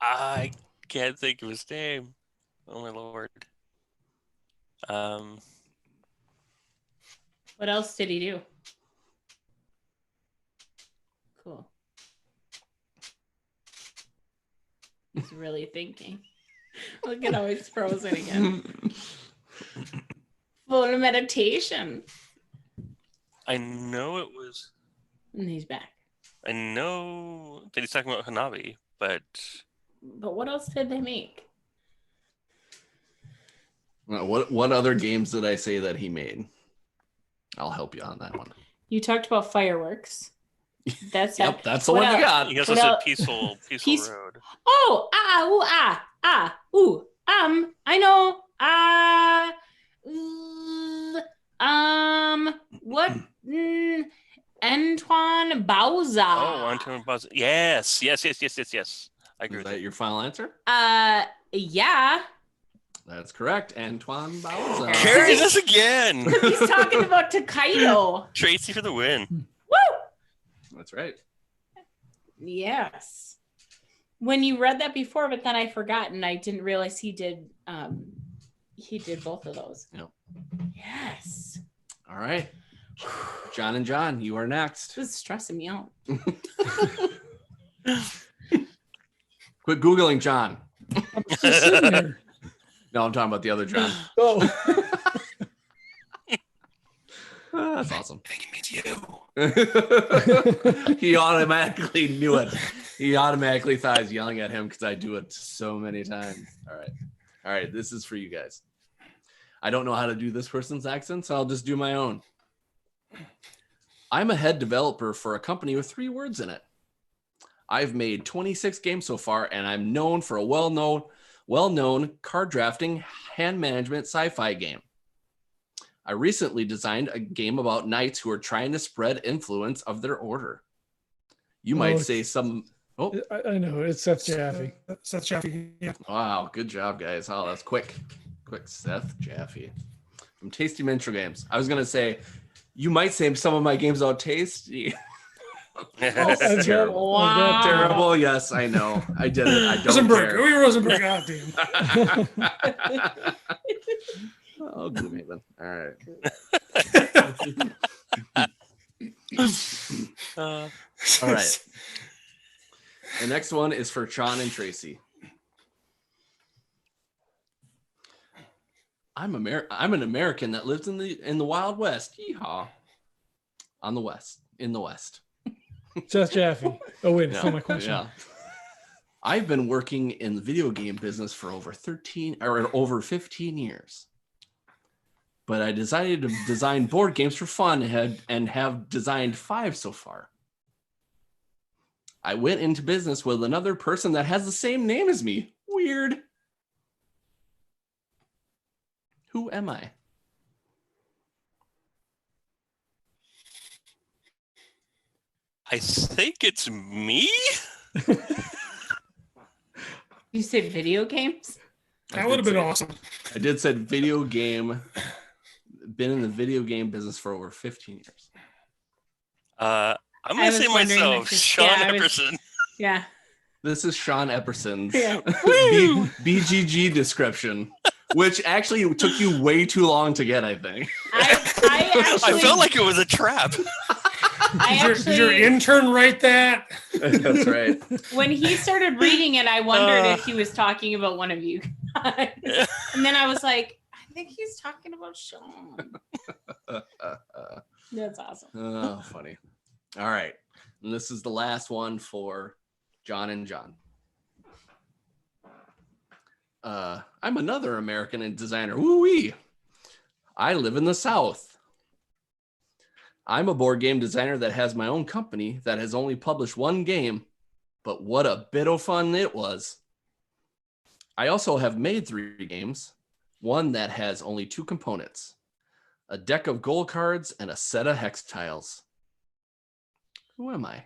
I can't think of his name. Oh my lord. What else did he do? Cool. He's really thinking. Look at how he's frozen again. Full meditation. I know it was. And he's back. I know that he's talking about Hanabi, but what else did they make? What other games did I say that he made? I'll help you on that one. You talked about fireworks. That's Yep, that's the one you got. He also said peaceful road. Oh, I know. What? Antoine Bauza. Oh, Antoine Bauza. Yes. I agree Is with that your final answer? Yeah. That's correct. Antoine Bauza. Carries us again. He's talking about Takedo. Tracy for the win. Woo! That's right. Yes. When you read that before, but then I forgot and I didn't realize he did both of those. Yep. Yes. All right. John and John, you are next. This is stressing me out. Quit Googling John. I'm just sitting there. No, I'm talking about the other John. Oh. That's awesome. I think it means you. He automatically knew it. He automatically thought I was yelling at him because I do it so many times. All right. This is for you guys. I don't know how to do this person's accent, so I'll just do my own. I'm a head developer for a company with 3 words in it. I've made 26 games so far, and I'm known for a well-known card drafting, hand management sci-fi game. I recently designed a game about knights who are trying to spread influence of their order. You might say some... Oh, I know. It's Seth Jaffe. Seth Jaffe, yeah. wow. Good job, guys. Oh, that's quick. Seth Jaffe. From Tasty Miniature Games. I was going to say, you might say some of my games out tasty. That's terrible. Wow. Terrible. Yes, I know. I did it. I don't Rosenberg. care. Louis Rosenberg. Oh, damn. Oh, Gloomhaven. All right. All right. The next one is for Sean and Tracy. I'm an American that lives in the Wild West. Yeehaw. In the West. Seth Jaffe. Oh, wait. It's Yeah. not my question. Yeah. I've been working in the video game business for over 15 years. But I decided to design board games for fun and have designed 5 so far. I went into business with another person that has the same name as me. Weird. Who am I? I think it's me. You say video games? That would have been awesome. I did said video game. Been in the video game business for over 15 years. I'm going to say wondering myself, if Sean yeah, Epperson. Yeah. This is Sean Epperson's Yeah. BGG description, which actually took you way too long to get, I think. I actually I felt like it was a trap. Did your intern write that? That's right. when he started reading it, I wondered if he was talking about one of you guys. And then I was like, I think he's talking about Sean. That's awesome. Oh, funny. All right. And this is the last one for John and John. I'm another American and designer. Woo-wee. I live in the South. I'm a board game designer that has my own company that has only published 1 game, but what a bit of fun it was. I also have made 3 games, one that has only 2 components, a deck of goal cards and a set of hex tiles. Who am I?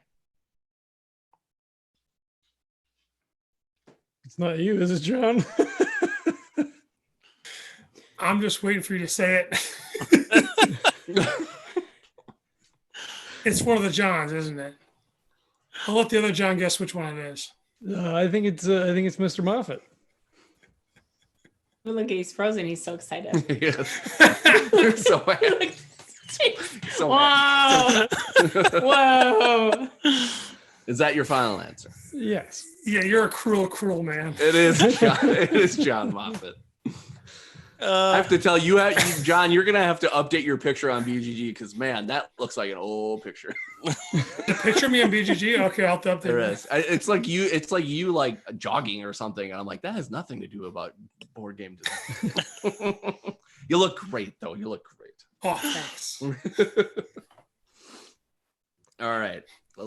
It's not you, is it, John? I'm just waiting for you to say it. It's one of the Johns, isn't it? I'll let the other John guess which one it is. I think it's Mr. Moffat. Oh, look, he's frozen. He's so excited. Yes. You're so happy. So Wow. Whoa. Is that your final answer? Yes. Yeah, you're a cruel man. It is John Moffat. I have to tell you, John, you're gonna have to update your picture on BGG because man, that looks like an old picture. The picture of me on BGG. Okay, I'll update There that. is. It's like you. It's like you like jogging or something, and I'm like, that has nothing to do about board game design. You look great, though. You look great. Oh, thanks. All right.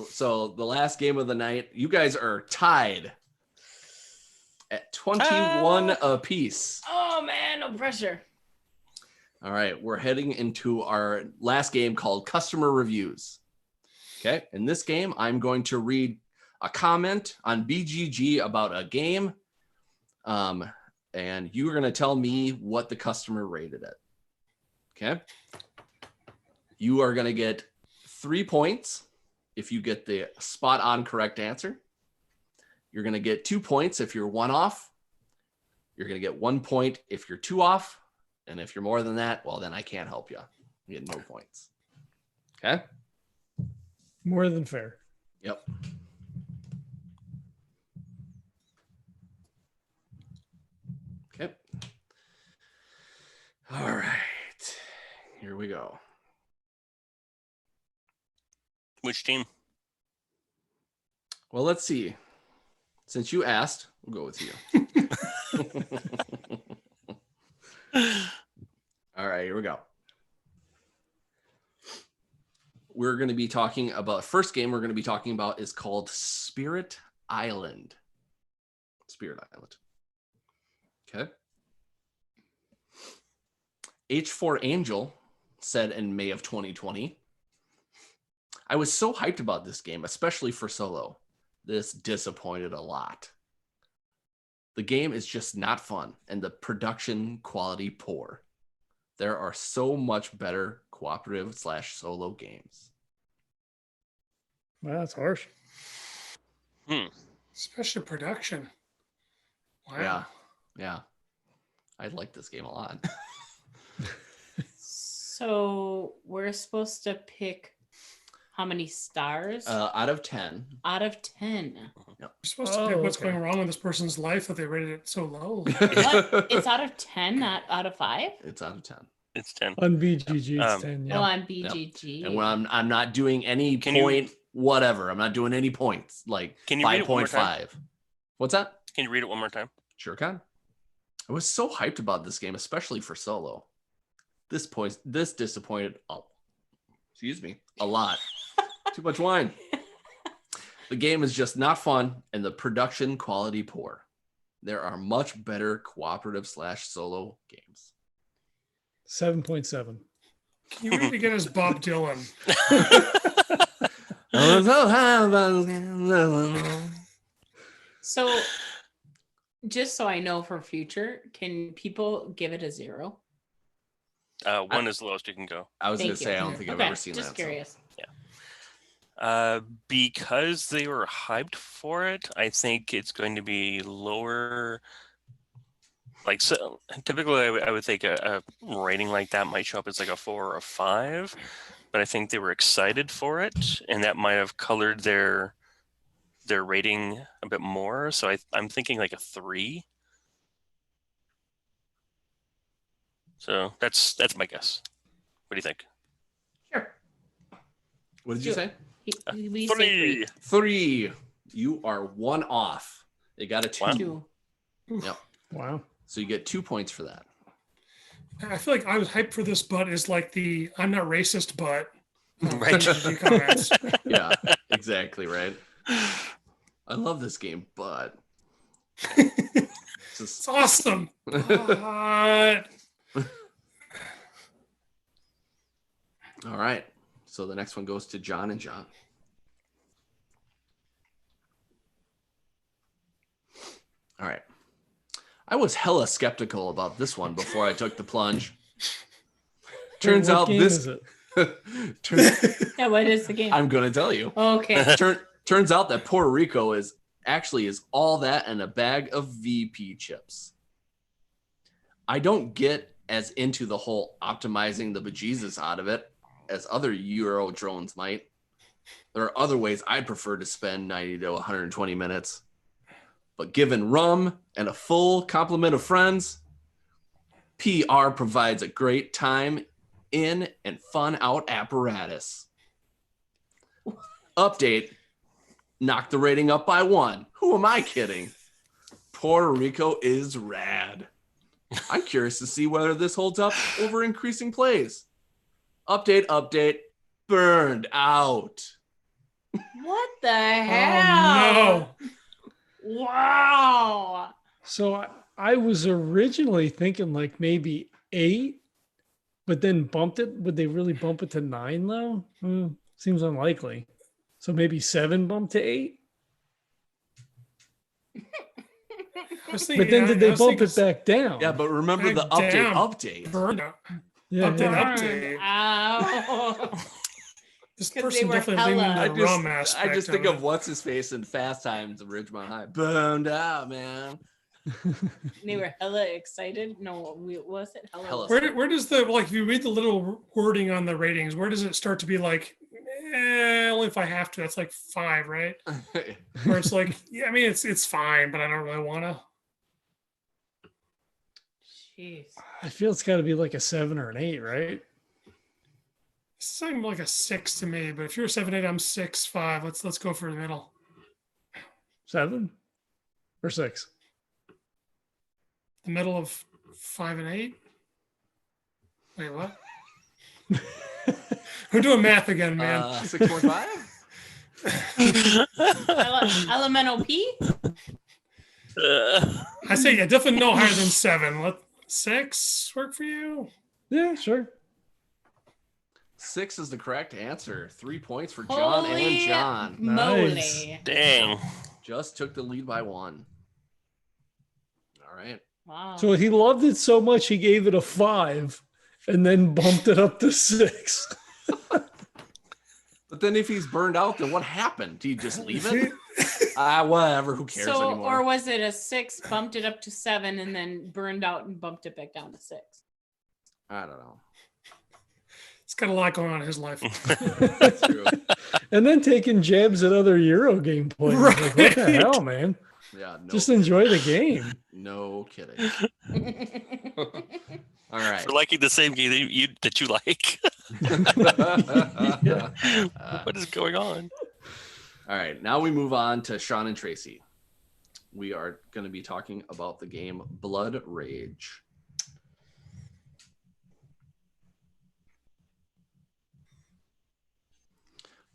So the last game of the night, you guys are tied at 21 apiece. Oh man, no pressure. All right, we're heading into our last game called Customer Reviews. Okay, in this game, I'm going to read a comment on BGG about a game, and you're going to tell me what the customer rated it. Okay, you are going to get 3 points if you get the spot on correct answer. You're going to get 2 points if you're 1 off. You're going to get 1 point if you're 2 off. And if you're more than that, well, then I can't help you. You get no points. Okay? More than fair. Yep. Okay. All right. Here we go. Which team? Well, let's see. Since you asked, we'll go with you. All right, here we go. We're going to be talking about first game we're going to be talking about is called Spirit Island. Spirit Island. Okay. H4 Angel said in May of 2020, I was so hyped about this game, especially for solo. This disappointed a lot. The game is just not fun, and the production quality poor. There are so much better cooperative / solo games. Wow, that's harsh. Especially production. Wow. Yeah. Yeah. I like this game a lot. So we're supposed to pick how many stars Out of 10. out of 10. You're supposed to pick what's going wrong in this person's life that they rated it so low. What? It's out of 10, not out of 5? It's out of 10. It's 10. On BGG, it's 10. Oh, Yeah. on BGG. And when I'm not doing any point whatever. I'm not doing any points. Like Can you read it one more time? 5.5. What's that? Can you read it one more time? Sure can. I was so hyped about this game, especially for solo. This disappointed a lot. Too much wine. The game is just not fun and the production quality poor. There are much better cooperative / solo games. 7.7. Can you read it again as Bob Dylan? So, just so I know for future, can people give it a 0? 1 is the lowest you can go. I was going Thank to say, you. I don't think I've Okay, ever seen just that. curious. Because they were hyped for it, I think it's going to be lower. Like, so typically I would think a rating like that might show up as like a 4 or a 5, but I think they were excited for it, and that might have colored their rating a bit more. So I'm thinking like a 3. So that's my guess. What do you think? Sure. What did you say? We say 3. 3. You are 1 off. They got a 2. Wow. 2. Yep. Wow. So you get 2 points for that. I feel like I was hyped for this, but is like the I'm not racist, but Right. BGG comments. Yeah, exactly, right? I love this game, but it's just It's awesome. But all right. So the next one goes to John and John. All right. I was hella skeptical about this one before I took the plunge. Turns What out game this is it? Yeah, what is the game? I'm going to tell you. Okay. Turns out that Puerto Rico is actually is all that and a bag of VP chips. I don't get as into the whole optimizing the bejesus out of it as other Euro drones might. There are other ways I'd prefer to spend 90 to 120 minutes. But given rum and a full complement of friends, PR provides a great time in and fun out apparatus. Update, knock the rating up by 1. Who am I kidding? Puerto Rico is rad. I'm curious to see whether this holds up over increasing plays. Update, burned out. What the hell? Oh, no. Wow. So I was originally thinking like maybe 8, but then bumped it. Would they really bump it to 9 though? Seems unlikely. So maybe 7 bumped to 8. But then did they bump it back down? Yeah, but remember the Back down. update. Burned out. Yeah, Update. Ow. This 'Cause person they were definitely leaned hella- into the rum aspect. I just think of of what's his face in Fast Times at Ridgemont High. Burned out, man. They were hella excited. No, was it hella? Hella. Where does the, like, if you read the little wording on the ratings, where does it start to be like, only if I have to? That's like 5, right? Where it's like, yeah, I mean, it's fine, but I don't really want to. Jeez. I feel it's got to be like a 7 or an 8, right? It's something like a 6 to me, but if you're a 7, 8, I'm 6, 5. Let's go for the middle. 7 or 6? The middle of 5 and 8. Wait, what? We're doing math again, man. 6.5? Elemental P? I say yeah, definitely no higher than 7. Let 6 work for you? Yeah, sure. 6 is the correct answer. 3 points for John and Holy John. moly. Nice. Dang. Just took the lead by 1. All right. Wow. So he loved it so much he gave it a 5 and then bumped it up to 6. But then if he's burned out, then what happened? Do you just leave it? Whatever. Who cares So, anymore? or was it a 6, bumped it up to 7, and then burned out and bumped it back down to 6? I don't know. It's got a lot going on in his life. That's true. And then taking jabs at other Euro game players. Like, what the Right. hell, man? Yeah. No, Just enjoy the game. no kidding. All right. For liking the same game that you like. What is going on? All right. Now we move on to Sean and Tracy. We are going to be talking about the game Blood Rage.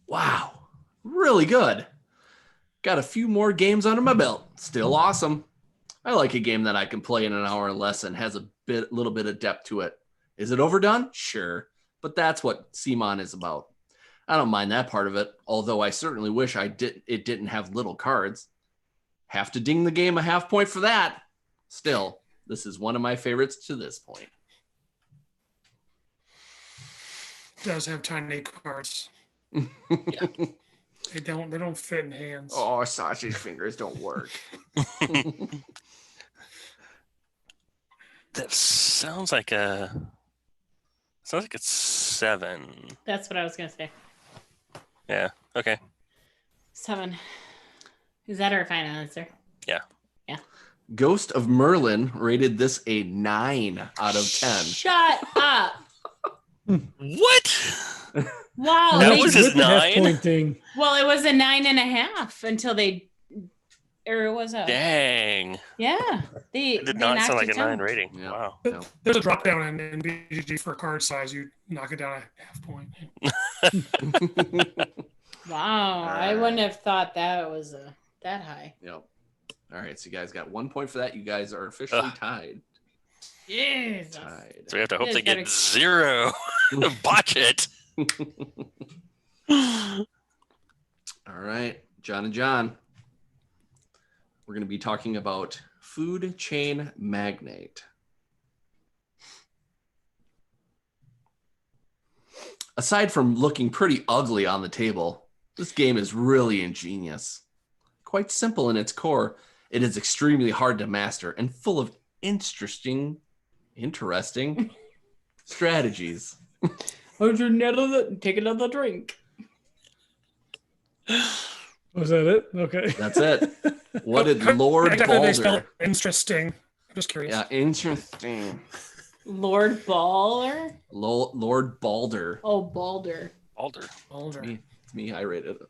Wow. Really good. Got a few more games under my belt. Still awesome. I like a game that I can play in an hour or less and has a little bit of depth to it. Is it overdone? Sure. But that's what CMON is about. I don't mind that part of it, although I certainly wish it didn't have little cards. Have to ding the game a half point for that. Still, this is one of my favorites to this point. It does have tiny cards. They don't fit in hands. Oh, sausage fingers don't work. That sounds like a 7. That's what I was going to say. Yeah. Okay. 7. Is that our final answer? Yeah. Ghost of Merlin rated this a 9 out of 10. Shut up. What? Wow. That they- was his With the half 9? pointing. well, it was a 9.5 until they, or it was a, Dang. yeah. They It did they not knocked sound like it a 9 down. rating. Yeah. Wow. No. There's a drop down in BGG for card size. You knock it down a half point. Wow. I wouldn't have thought that was that high. Yep. All right, so you guys got 1 point for that. You guys are officially tied. Jesus. Tied. So we have to hope Yes, they better- get 0. Botch it. All right, John and John. We're going to be talking about Food Chain Magnate. Aside from looking pretty ugly on the table, this game is really ingenious. Quite simple in its core, it is extremely hard to master and full of interesting strategies. Take another drink. Was that it? Okay. That's it. What did Lord Exactly, they spell Balder? interesting. I'm just curious. Yeah, interesting. Lord Baller? Lord Balder. Oh, Balder. Alder. Older. It's me. I rated it.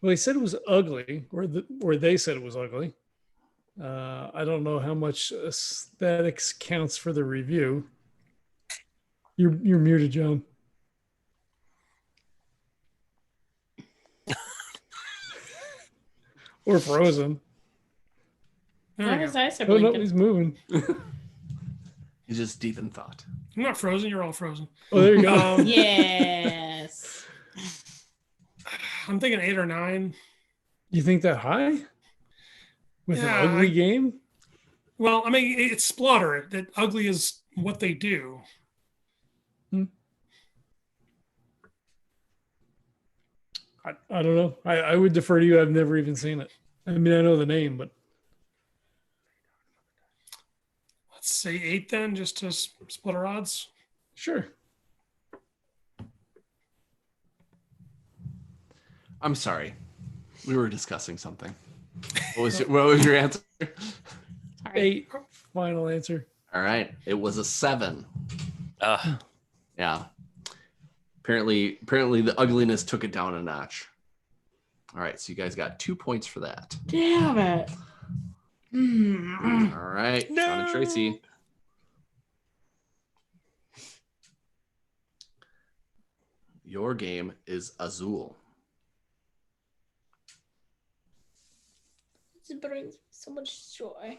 Well, he said it was ugly, or they said it was ugly. I don't know how much aesthetics counts for the review. You're muted, John. Or frozen. There Why we his go. eyes are Oh no, blinking? he's moving. He's just deep in thought. I'm not frozen. You're all frozen. Oh, there you go. Yes. I'm thinking 8 or 9. You think that high? With Yeah, an ugly game? Well, I mean, it's Splatter. That ugly is what they do. I don't know. I would defer to you. I've never even seen it. I mean, I know the name, but Let's say 8 then, just to split our odds. sure. I'm sorry. We were discussing something. What was your answer? All right. 8. Final answer. All right. It was a 7. Yeah. Apparently the ugliness took it down a notch. All right, so you guys got 2 points for that. Damn it. All right, Sean and Tracy. Your game is Azul. It brings so much joy.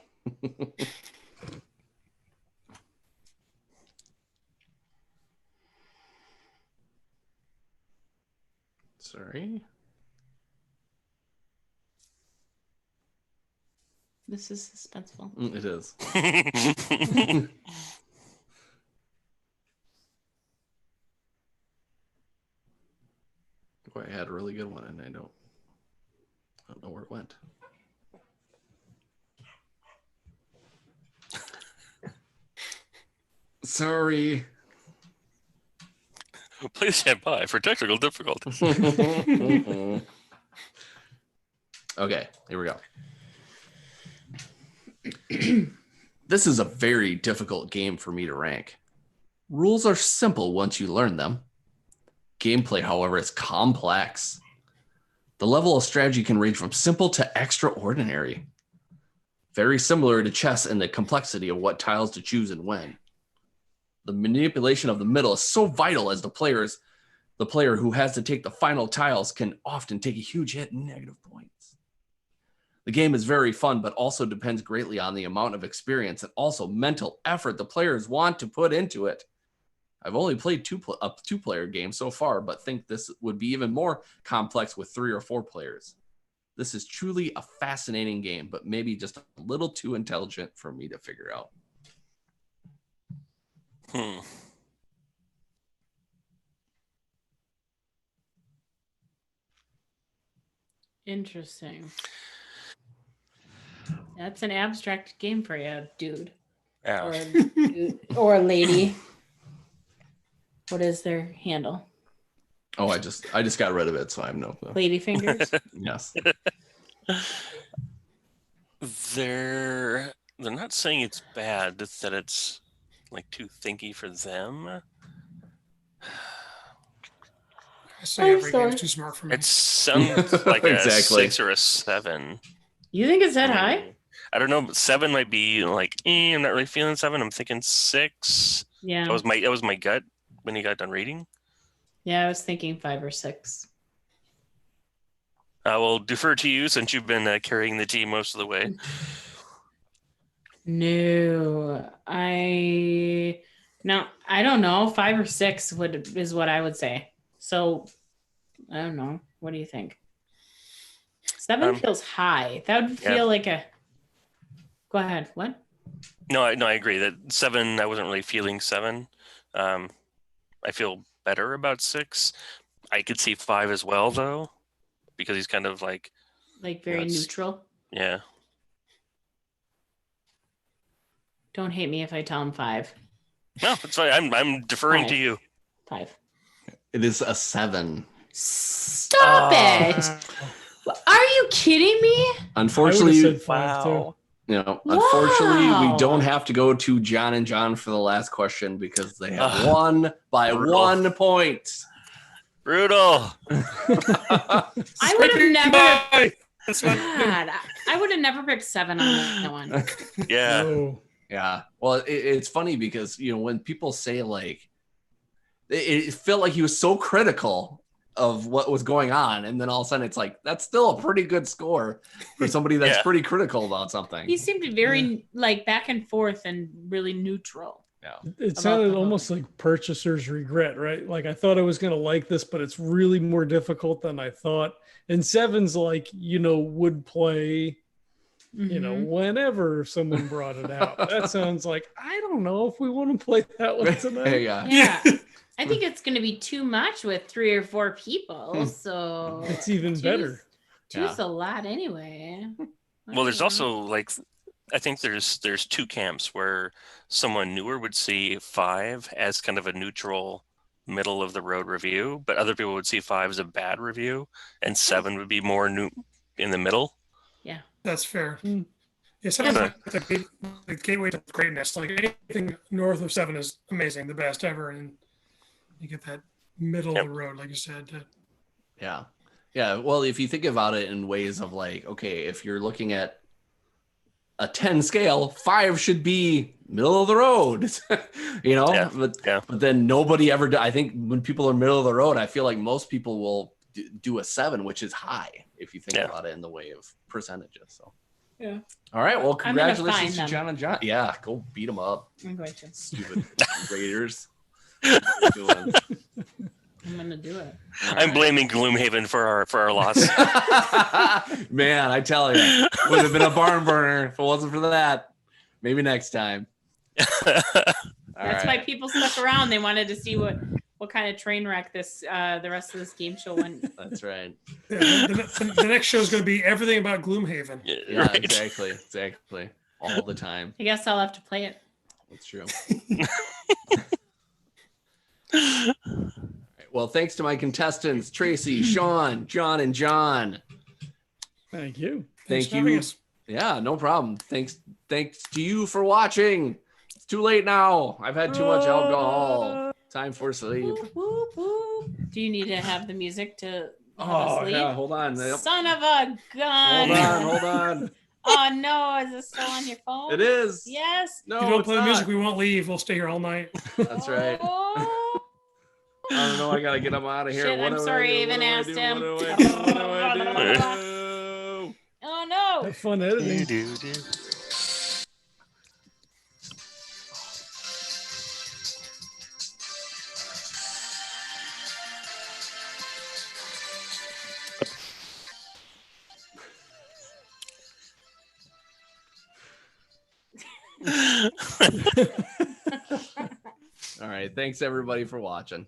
Sorry. This is suspenseful. It is. Boy, I had a really good one, and I don't know where it went. Sorry. Please stand by for technical difficulties. Okay, here we go. This is a very difficult game for me to rank. Rules are simple once you learn them. Gameplay, however, is complex. The level of strategy can range from simple to extraordinary. Very similar to chess in the complexity of what tiles to choose and when. The manipulation of the middle is so vital as the player who has to take the final tiles can often take a huge hit in negative points. The game is very fun, but also depends greatly on the amount of experience and also mental effort the players want to put into it. I've only played a two-player game so far, but think this would be even more complex with 3 or 4 players. This is truly a fascinating game, but maybe just a little too intelligent for me to figure out. Interesting. That's an abstract game for you, dude. Yeah. Or lady. What is their handle? Oh, I just got rid of it, so I have no clue. Lady fingers? Yes. They're not saying it's bad, it's that it's like too thinky for them. I say every sorry. game's too smart for me. It sounds like Exactly. a 6 or a 7. You think it's that high? I don't know, but 7 might be like, I'm not really feeling 7. I'm thinking 6. Yeah. That was my gut when you got done reading. Yeah, I was thinking 5 or 6. I will defer to you since you've been carrying the team most of the way. No, I don't know. 5 or 6 is what I would say. So I don't know. What do you think? 7 feels high. That would feel like a. Go ahead. What? No, I agree that 7. I wasn't really feeling 7. I feel better about 6. I could see 5 as well, though, because he's kind of like, Like very Yes. neutral. yeah. Don't hate me if I tell him 5. No, it's fine. I'm deferring to 5. you. 5. It is a 7. Stop it! Are you kidding me? I would have Unfortunately, said 5 too. unfortunately, we Wow. don't have to go to John and John for the last question because they have Ugh. won by Brutal. 1 point. Brutal. I would have never. That's what God, I would have never picked 7 on that one. Yeah. No. Yeah. Well, it's funny because, when people say like, it felt like he was so critical of what was going on. And then all of a sudden it's like, that's still a pretty good score for somebody that's Yeah. pretty critical about something. He seemed very like back and forth and really neutral. It About sounded the whole almost like purchaser's regret, right? Like I thought I was going to like this, but it's really more difficult than I thought. And 7's like, would play, Mhm. whenever someone brought it out. That sounds like, I don't know if we want to play that one tonight. Yeah. Yeah. I think it's going to be too much with 3 or 4 people. So It's even two's- better. Two's Yeah. a lot anyway. Well, there's also like, I think there's 2 camps where someone newer would see 5 as kind of a neutral middle of the road review, but other people would see 5 as a bad review, and 7 would be more new in the middle. That's fair. Hmm. Yeah, 7's like the gateway to greatness. Like anything north of 7 is amazing, the best ever, and you get that middle of the road, like you said. Yeah. Yeah. Well, if you think about it in ways of like, okay, if you're looking at a 10 scale, 5 should be middle of the road, Yeah. but Yeah. but then nobody ever I think when people are middle of the road, I feel like most people will do a 7, which is high if you think Yeah. about it in the way of percentages. So Yeah. all right, well, I'm gonna congratulations to find them. John and John. Yeah, go beat them up, I'm going to. stupid Raiders. What are you doing? I'm going to do it. All I'm right. blaming Gloomhaven for our loss. Man, I tell you, would have been a barn burner if it wasn't for that. Maybe next time. All That's right. why people stuck around. They wanted to see what kind of train wreck the rest of this game show went. That's right. Yeah, the next show is going to be everything about Gloomhaven. Yeah, Right. exactly. All the time. I guess I'll have to play it. That's true. All right, well, thanks to my contestants, Tracy, Sean, John, and John. Thank you. Thanks Thank for having you. us. Yeah, no problem. Thanks to you for watching. It's too late now. I've had too much alcohol. Time for sleep. Whoop, whoop, whoop. Do you need to have the music to have Oh, us leave? yeah, hold on. Yep. Son of a gun. Hold on. Oh no, is it still on your phone? It is. Yes. No, If you don't it's play the not. music, we won't leave. We'll stay here all night. That's right. Oh. I don't know. I gotta get him out of here. Shit, I'm do I sorry, do? I even What do I asked do? him. What do I do? What do I do? Oh no. Have fun editing. All right. Thanks everybody for watching.